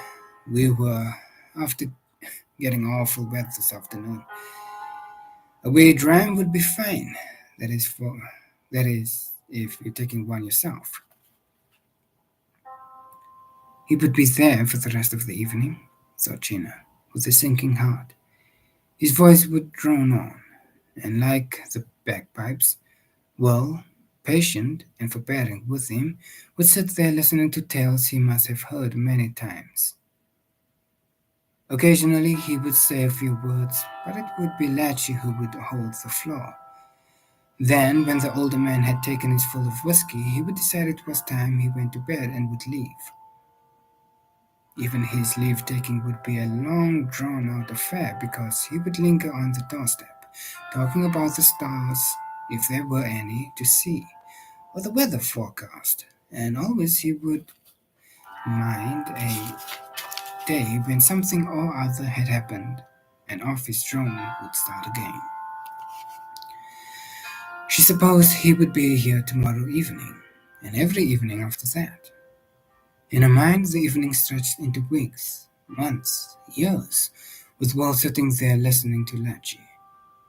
We were after getting awful wet this afternoon. A wee dram would be fine. That is if you're taking one yourself. He would be there for the rest of the evening, thought Gina, with a sinking heart. His voice would drone on, and like the bagpipes, Will, patient and forbearing with him, would sit there listening to tales he must have heard many times. Occasionally he would say a few words, but it would be Latchy who would hold the floor. Then, when the older man had taken his full of whiskey, he would decide it was time he went to bed and would leave. Even his leave-taking would be a long, drawn-out affair because he would linger on the doorstep, talking about the stars, if there were any, to see, or the weather forecast, and always he would mind a day when something or other had happened, and off his drone would start again. She supposed he would be here tomorrow evening, and every evening after that. In her mind, the evening stretched into weeks, months, years, with Will sitting there listening to Latchy,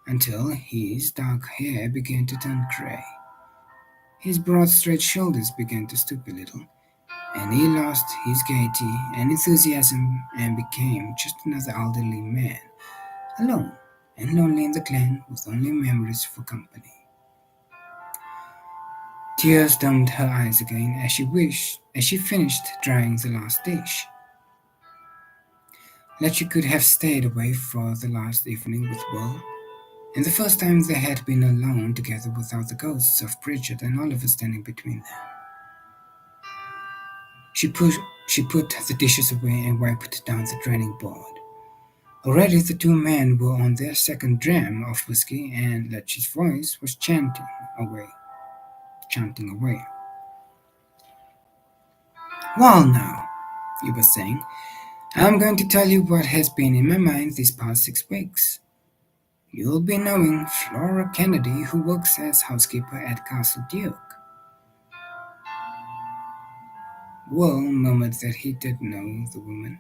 until his dark hair began to turn grey. His broad, straight shoulders began to stoop a little, and he lost his gaiety and enthusiasm and became just another elderly man, alone and lonely in the glen with only memories for company. Tears dimmed her eyes again as she finished drying the last dish. Letty could have stayed away for the last evening with Will, and the first time they had been alone together without the ghosts of Bridget and Oliver standing between them. She put the dishes away and wiped down the draining board. Already the two men were on their second dram of whiskey, and Letty's voice was chanting away. Well now, he was saying, I'm going to tell you what has been in my mind these past 6 weeks. You'll be knowing Flora Kennedy, who works as housekeeper at Castle Duke. Will murmured that he did know the woman.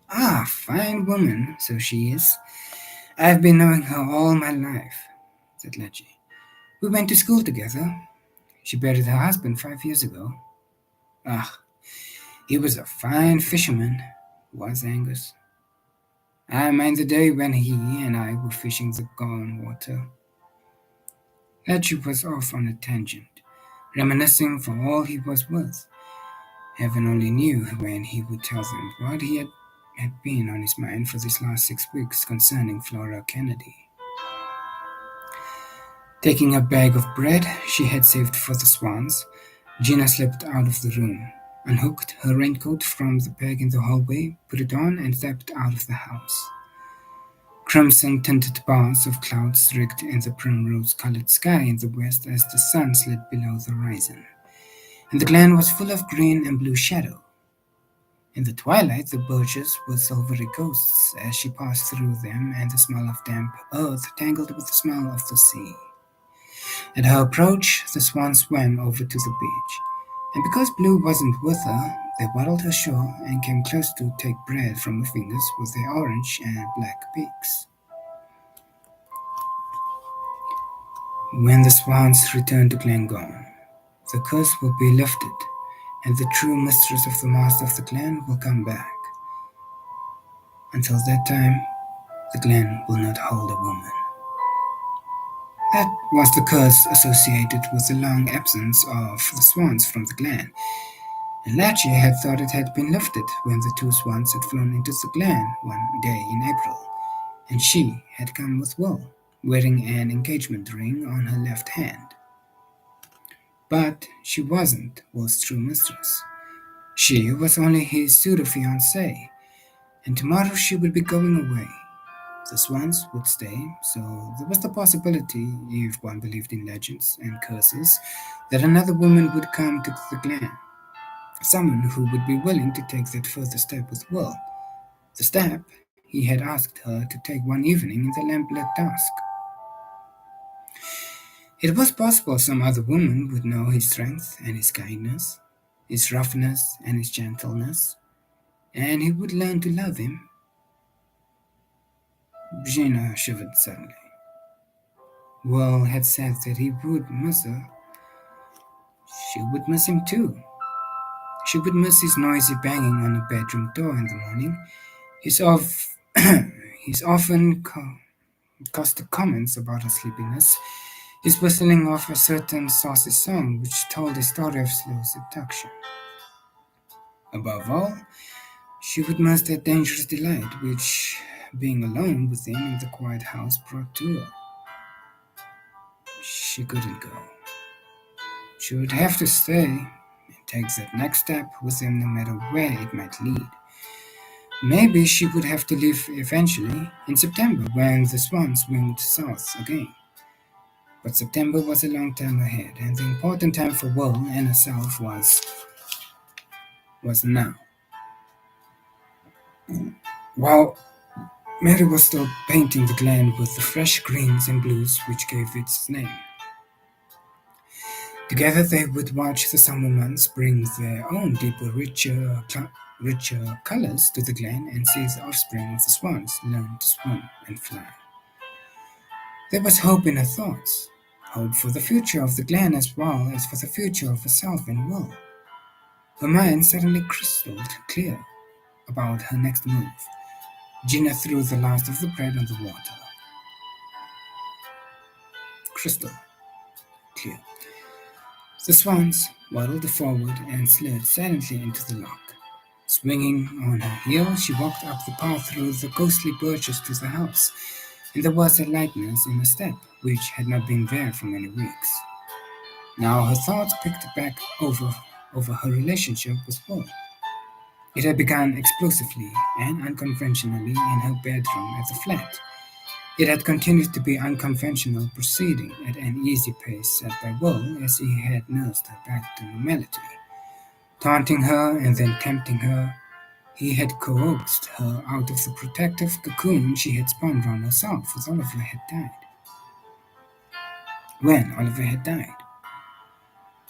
Ah, fine woman, so she is. I've been knowing her all my life, said Lecce. We went to school together. She buried her husband 5 years ago. Ah, he was a fine fisherman, was Angus. I mind the day when he and I were fishing the Gone water. Lecce was off on a tangent, reminiscing for all he was worth. Heaven only knew when he would tell them what he had been on his mind for these last 6 weeks concerning Flora Kennedy. Taking a bag of bread she had saved for the swans, Gina slipped out of the room, unhooked her raincoat from the peg in the hallway, put it on, and stepped out of the house. Crimson-tinted bars of clouds rigged in the primrose-colored sky in the west as the sun slid below the horizon, and the glen was full of green and blue shadow. In the twilight, the birches were silvery ghosts as she passed through them, and the smell of damp earth tangled with the smell of the sea. At her approach, the swan swam over to the beach, and because Blue wasn't with her, they waddled ashore and came close to take bread from her fingers with their orange and black beaks. When the swans return to Glengorm, the curse will be lifted, and the true mistress of the master of the glen will come back. Until that time, the glen will not hold a woman. That was the curse associated with the long absence of the swans from the glen, and Latchy had thought it had been lifted when the two swans had flown into the glen one day in April, and she had come with Will, wearing an engagement ring on her left hand. But she wasn't Will's true mistress. She was only his pseudo fiancée, and tomorrow she would be going away. The swans would stay, so there was the possibility, if one believed in legends and curses, that another woman would come to the glen. Someone who would be willing to take that further step with Will. The step he had asked her to take one evening in the lamplit dusk. It was possible some other woman would know his strength and his kindness, his roughness and his gentleness, and he would learn to love him. Gina shivered suddenly. Will had said that he would miss her. She would miss him too. She would miss his noisy banging on her bedroom door in the morning, his, his often caustic comments about her sleepiness, his whistling of a certain saucy song which told a story of slow seduction. Above all, she would miss that dangerous delight which being alone with him in the quiet house brought to her. She couldn't go. She would have to stay and take that next step with him no matter where it might lead. Maybe she would have to leave eventually in September when the swans winged south again. But September was a long time ahead, and the important time for Will and herself was now. While Mary was still painting the glen with the fresh greens and blues which gave it its name. Together they would watch the summer months bring their own deeper, richer colors to the glen and see the offspring of the swans learn to swim and fly. There was hope in her thoughts, hope for the future of the glen as well as for the future of herself and Will. Her mind suddenly crystal clear about her next move. Gina threw the last of the bread on the water. Crystal clear. The swans waddled forward and slid silently into the loch. Swinging on her heel, she walked up the path through the ghostly birches to the house, and there was a lightness in her step which had not been there for many weeks. Now her thoughts picked back over her relationship with Will. It had begun explosively and unconventionally in her bedroom at the flat. It had continued to be unconventional, proceeding at an easy pace set by Will as he had nursed her back to normality. Taunting her and then tempting her, he had coaxed her out of the protective cocoon she had spun round herself when Oliver had died.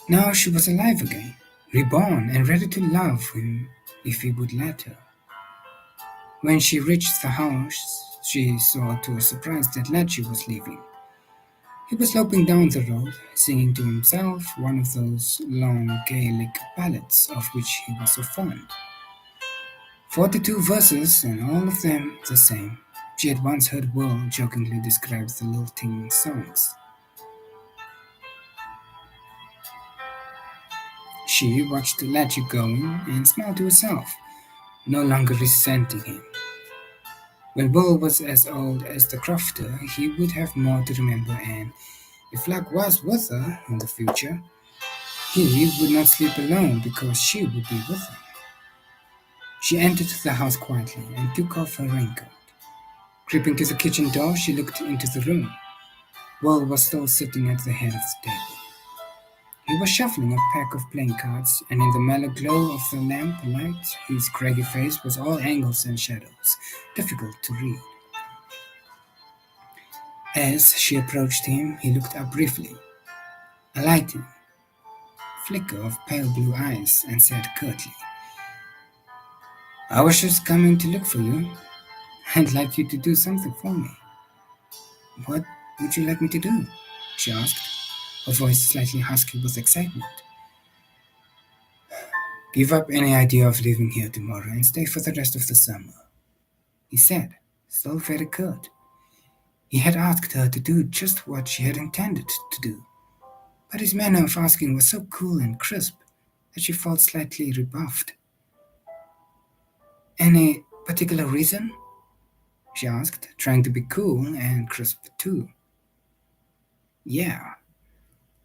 Now she was alive again, reborn and ready to love him if he would let her. When she reached the house, she saw to her surprise that Latchy was leaving. He was loping down the road, singing to himself one of those long Gaelic ballads of which he was so fond. 42 verses, and all of them the same. She had once heard Will jokingly describe the lilting songs. She watched Latchy going and smiled to herself, no longer resenting him. When Will was as old as the crofter, he would have more to remember, and if luck was with her in the future, he would not sleep alone because she would be with him. She entered the house quietly and took off her raincoat. Creeping to the kitchen door, she looked into the room. Will was still sitting at the head of the table. He was shuffling a pack of playing cards, and in the mellow glow of the lamp light, his craggy face was all angles and shadows, difficult to read. As she approached him, he looked up briefly, a lighting flicker of pale blue eyes, and said curtly, "I was just coming to look for you. I'd like you to do something for me." "What would you like me to do?" she asked, her voice slightly husky with excitement. "Give up any idea of leaving here tomorrow and stay for the rest of the summer," he said, still very curt. He had asked her to do just what she had intended to do, but his manner of asking was so cool and crisp that she felt slightly rebuffed. Any particular reason? She asked, trying to be cool and crisp too. Yeah,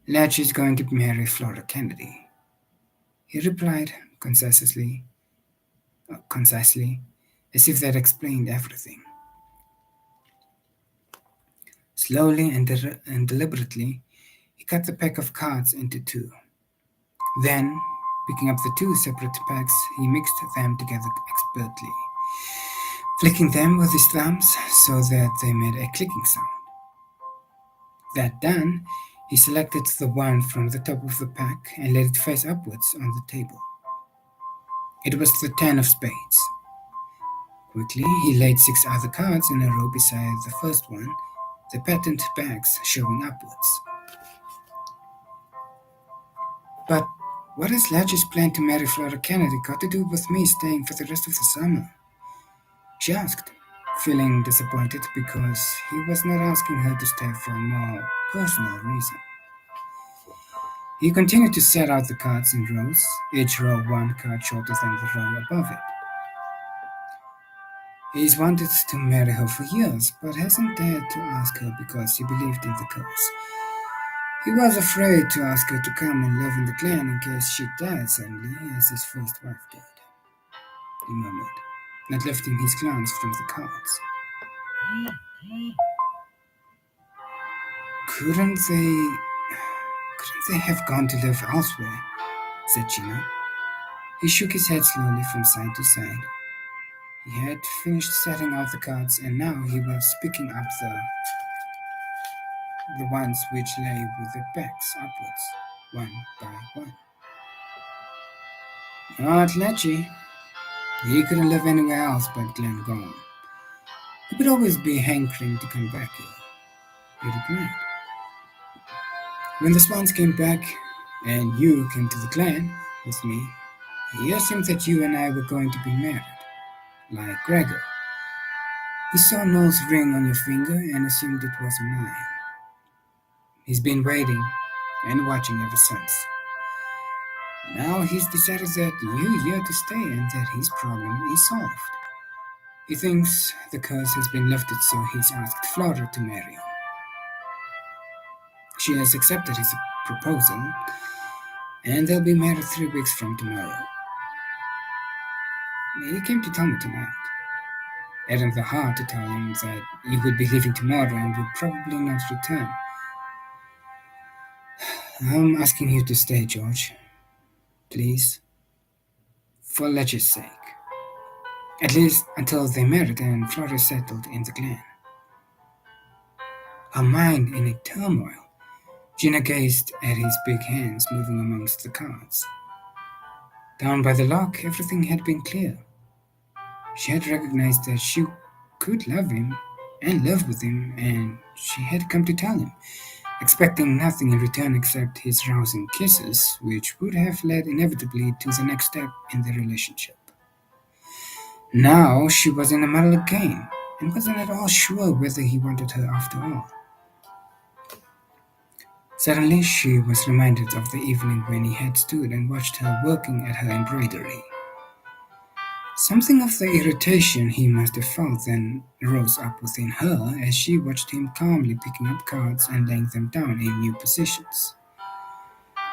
Latch is going to marry Flora Kennedy, he replied concisely, as if that explained everything. Slowly and deliberately, he cut the pack of cards into two. Then, picking up the two separate packs, he mixed them together expertly, flicking them with his thumbs so that they made a clicking sound. That done, he selected the one from the top of the pack and let it face upwards on the table. It was the 10 of spades. Quickly, he laid 6 other cards in a row beside the first one, the patent backs showing upwards. But what has Ledger's plan to marry Flora Kennedy got to do with me staying for the rest of the summer? She asked, feeling disappointed because he was not asking her to stay for a more personal reason. He continued to set out the cards in rows, each row one card shorter than the row above it. He's wanted to marry her for years, but hasn't dared to ask her because he believed in the curse. He was afraid to ask her to come and live in the clan in case she died suddenly, as his first wife did, he murmured, not lifting his glance from the cards. Couldn't they have gone to live elsewhere? Said Gina. He shook his head slowly from side to side. He had finished setting out the cards, and now he was picking up the ones which lay with their backs upwards, one by one. Not Lecce. He couldn't live anywhere else but Glengorm. He would always be hankering to come back here, he replied. When the Swans came back, and you came to the clan with me, he assumed that you and I were going to be married, like Gregor. He saw Noel's ring on your finger and assumed it was mine. He's been waiting and watching ever since. Now he's decided that you're here to stay and that his problem is solved. He thinks the curse has been lifted, so he's asked Flora to marry him. She has accepted his proposal, and they'll be married 3 weeks from tomorrow. He came to tell me tonight. I hadn't the heart to tell him that you would be leaving tomorrow and would probably not return. I'm asking you to stay, George. Please. For Ledger's sake. At least until they married and Flora settled in the clan. Her mind in a turmoil, Gina gazed at his big hands moving amongst the cards. Down by the lock, everything had been clear. She had recognized that she could love him and live with him, and she had come to tell him, expecting nothing in return except his rousing kisses, which would have led inevitably to the next step in the relationship. Now she was in the middle again, and wasn't at all sure whether he wanted her after all. Suddenly she was reminded of the evening when he had stood and watched her working at her embroidery. Something of the irritation he must have felt then rose up within her as she watched him calmly picking up cards and laying them down in new positions.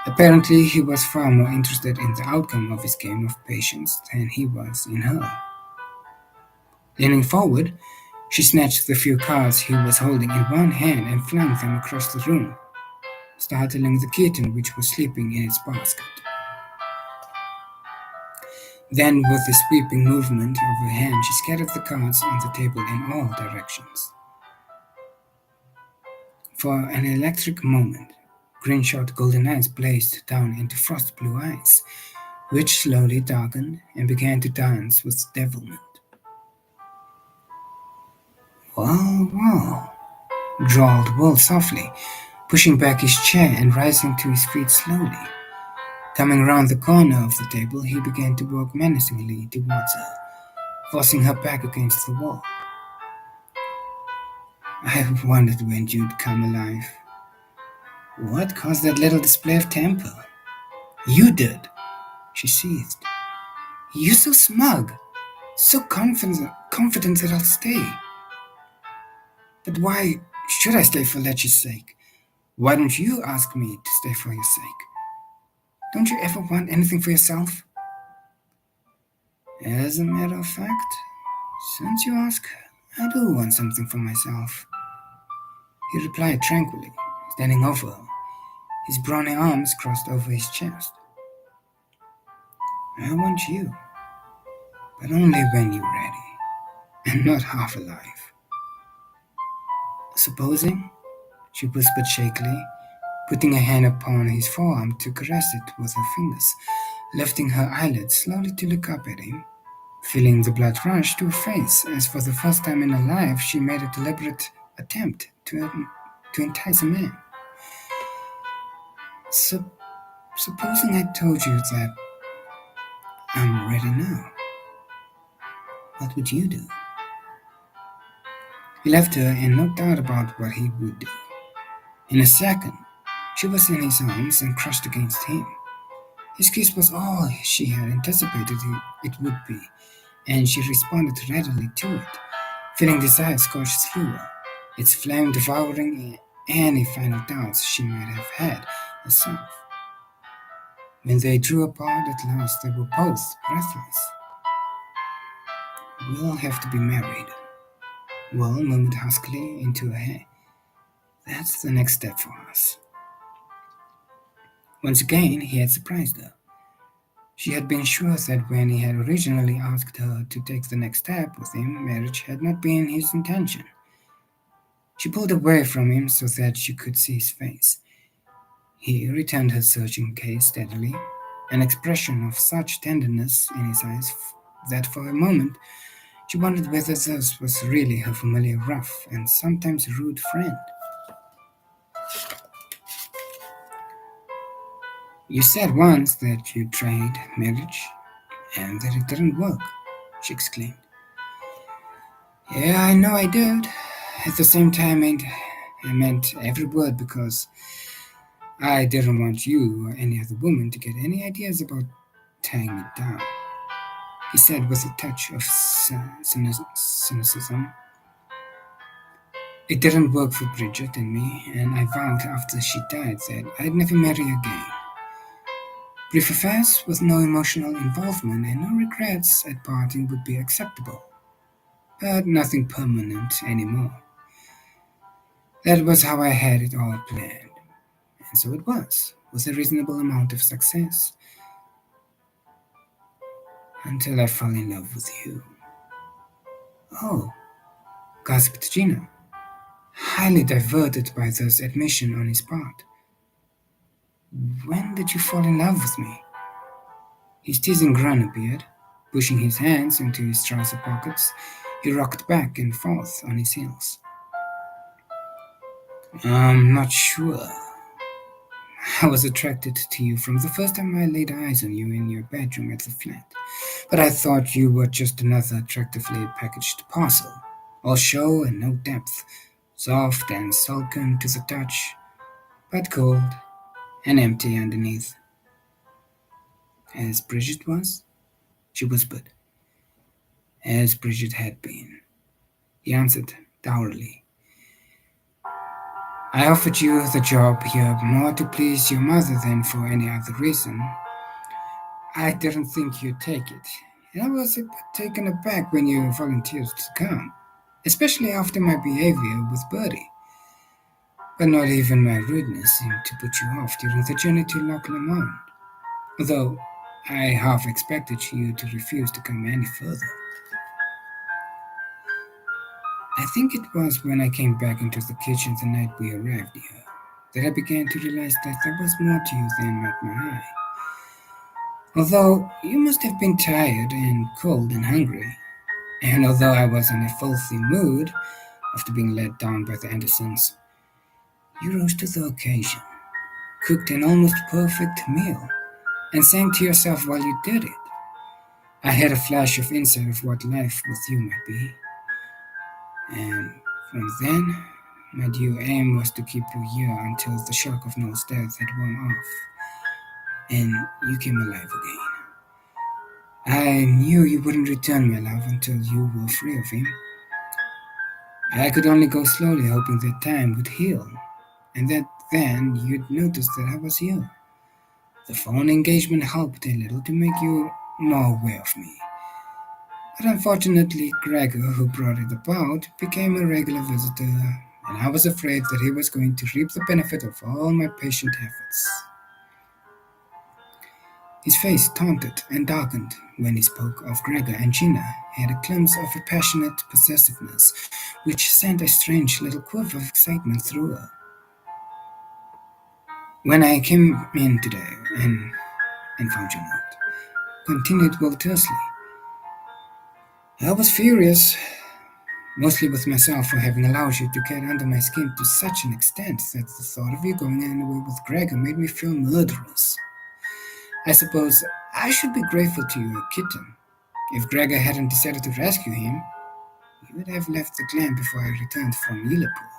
Apparently he was far more interested in the outcome of his game of patience than he was in her. Leaning forward, she snatched the few cards he was holding in one hand and flung them across the room, startling the kitten which was sleeping in its basket. Then, with a sweeping movement of her hand, she scattered the cards on the table in all directions. For an electric moment, green-shot golden eyes blazed down into frost blue eyes, which slowly darkened and began to dance with devilment. "Well, well," drawled Will softly, pushing back his chair and rising to his feet slowly. Coming round the corner of the table, he began to walk menacingly towards her, forcing her back against the wall. I've wondered when you'd come alive. What caused that little display of temper? You did, she seethed. You're so smug, so confident that I'll stay. But why should I stay for Lecce's sake? Why don't you ask me to stay for your sake? Don't you ever want anything for yourself? As a matter of fact, since you ask, I do want something for myself. He replied tranquilly, standing over her, his brawny arms crossed over his chest. I want you, but only when you're ready, and not half alive. Supposing, she whispered shakily, putting a hand upon his forearm to caress it with her fingers, lifting her eyelids slowly to look up at him, feeling the blood rush to her face as for the first time in her life she made a deliberate attempt to entice a man. Supposing I told you that I'm ready now, what would you do? He left her in no doubt about what he would do. In a second, she was in his arms and crushed against him. His kiss was all she had anticipated it would be, and she responded readily to it, feeling desire scorch through her, its flame devouring any final doubts she might have had herself. When they drew apart at last, they were both breathless. We'll have to be married, Will murmured huskily into her hair. That's the next step for us. Once again, he had surprised her. She had been sure that when he had originally asked her to take the next step with him, marriage had not been his intention. She pulled away from him so that she could see his face. He returned her searching gaze steadily, an expression of such tenderness in his eyes that for a moment she wondered whether this was really her familiar rough and sometimes rude friend. You said once that you tried marriage and that it didn't work, she exclaimed. Yeah, I know I did. At the same time, I meant every word because I didn't want you or any other woman to get any ideas about tying me down, he said with a touch of cynicism. It didn't work for Bridget and me, and I vowed after she died that I'd never marry again. Brief affairs with no emotional involvement and no regrets at parting would be acceptable, but nothing permanent anymore. That was how I had it all planned, and so it was, with a reasonable amount of success, until I fell in love with you. Oh, gasped Gina, highly diverted by this admission on his part. When did you fall in love with me? His teasing grin appeared. Pushing his hands into his trouser pockets, he rocked back and forth on his heels. I'm not sure. I was attracted to you from the first time I laid eyes on you in your bedroom at the flat, but I thought you were just another attractively packaged parcel, all show and no depth, soft and silken to the touch, but cold and empty underneath. As Bridget was, she whispered. As Bridget had been, he answered dourly. I offered you the job here more to please your mother than for any other reason. I didn't think you'd take it, and I was a bit taken aback when you volunteered to come, especially after my behavior with Bertie. But not even my rudeness seemed to put you off during the journey to Loch Lomond, although I half expected you to refuse to come any further. I think it was when I came back into the kitchen the night we arrived here that I began to realize that there was more to you than met my eye. Although you must have been tired and cold and hungry, and although I was in a filthy mood after being let down by the Andersons, you rose to the occasion, cooked an almost perfect meal, and sang to yourself while you did it. I had a flash of insight of what life with you might be, and from then My due aim was to keep you here until the shock of Noel's death had worn off, and you came alive again. I knew you wouldn't return, my love, until you were free of him. I could only go slowly, hoping that time would heal, and that then you'd notice that I was here. The phone engagement helped a little to make you more aware of me. But unfortunately, Gregor, who brought it about, became a regular visitor, and I was afraid that he was going to reap the benefit of all my patient efforts. His face taunted and darkened when he spoke of Gregor, and Gina had a glimpse of a passionate possessiveness which sent a strange little quiver of excitement through her. When I came in today and found your note, continued Will tersely, I was furious, mostly with myself for having allowed you to get under my skin to such an extent that the thought of you going anywhere with Gregor made me feel murderous. I suppose I should be grateful to you, kitten. If Gregor hadn't decided to rescue him, you would have left the clan before I returned from Liverpool.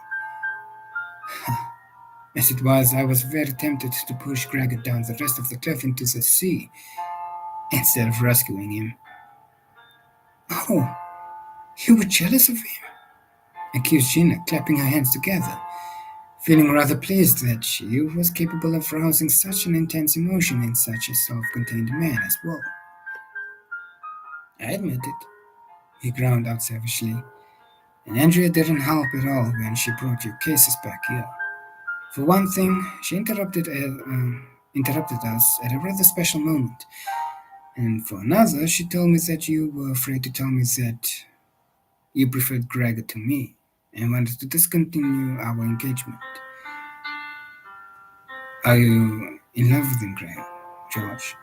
As it was, I was very tempted to push Gregor down the rest of the cliff into the sea instead of rescuing him. Oh, you were jealous of him? Accused Gina, clapping her hands together, feeling rather pleased that she was capable of rousing such an intense emotion in such a self-contained man as well. I admit it, he ground out savagely, and Andrea didn't help at all when she brought your cases back here. For one thing, she interrupted us at a rather special moment, and for another, she told me that you were afraid to tell me that you preferred Gregor to me and wanted to discontinue our engagement. Are you in love with him, George?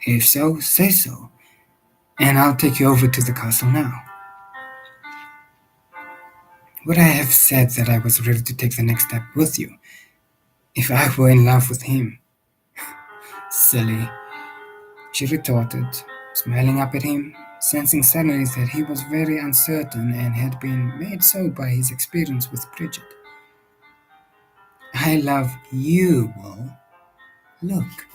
If so, say so, and I'll take you over to the castle now. Would I have said that I was ready to take the next step with you if I were in love with him? Silly, she retorted, smiling up at him, sensing suddenly that he was very uncertain and had been made so by his experience with Bridget. I love you, Will. Look.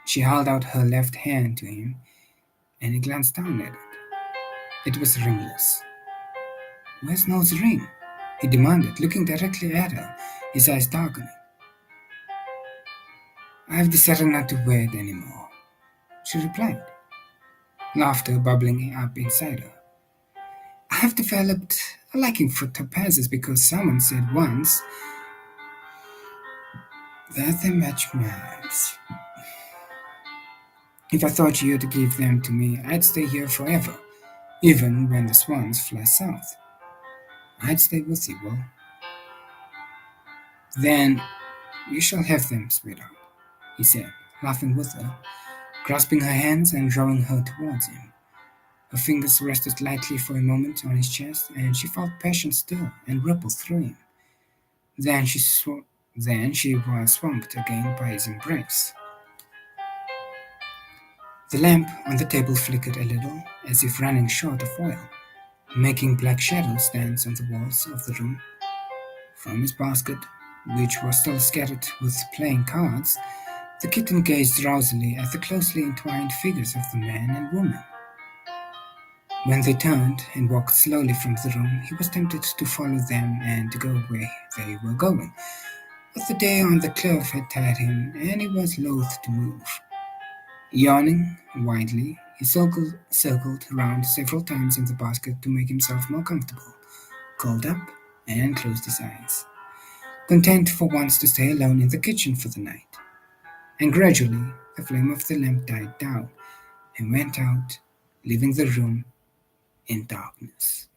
She held out her left hand to him, and he glanced down at it. It was ringless. Where's Noel's ring? He demanded, looking directly at her, his eyes darkening. I've decided not to wear it anymore, she replied, laughter bubbling up inside her. I've developed a liking for topazes because someone said once that they match my eyes. If I thought you had to give them to me, I'd stay here forever, even when the swans fly south. I'd stay with you, Will. Then you shall have them, sweetheart, he said, laughing with her, grasping her hands and drawing her towards him. Her fingers rested lightly for a moment on his chest, and she felt passion stir and ripple through him. Then she was swamped again by his embrace. The lamp on the table flickered a little, as if running short of oil, making black shadows dance on the walls of the room. From his basket, which was still scattered with playing cards, the kitten gazed drowsily at the closely entwined figures of the man and woman. When they turned and walked slowly from the room, he was tempted to follow them and to go where they were going. But the day on the cliff had tired him, and he was loath to move. Yawning widely, he circled round several times in the basket to make himself more comfortable, curled up, and closed his eyes, content for once to stay alone in the kitchen for the night. And gradually, the flame of the lamp died down and went out, leaving the room in darkness.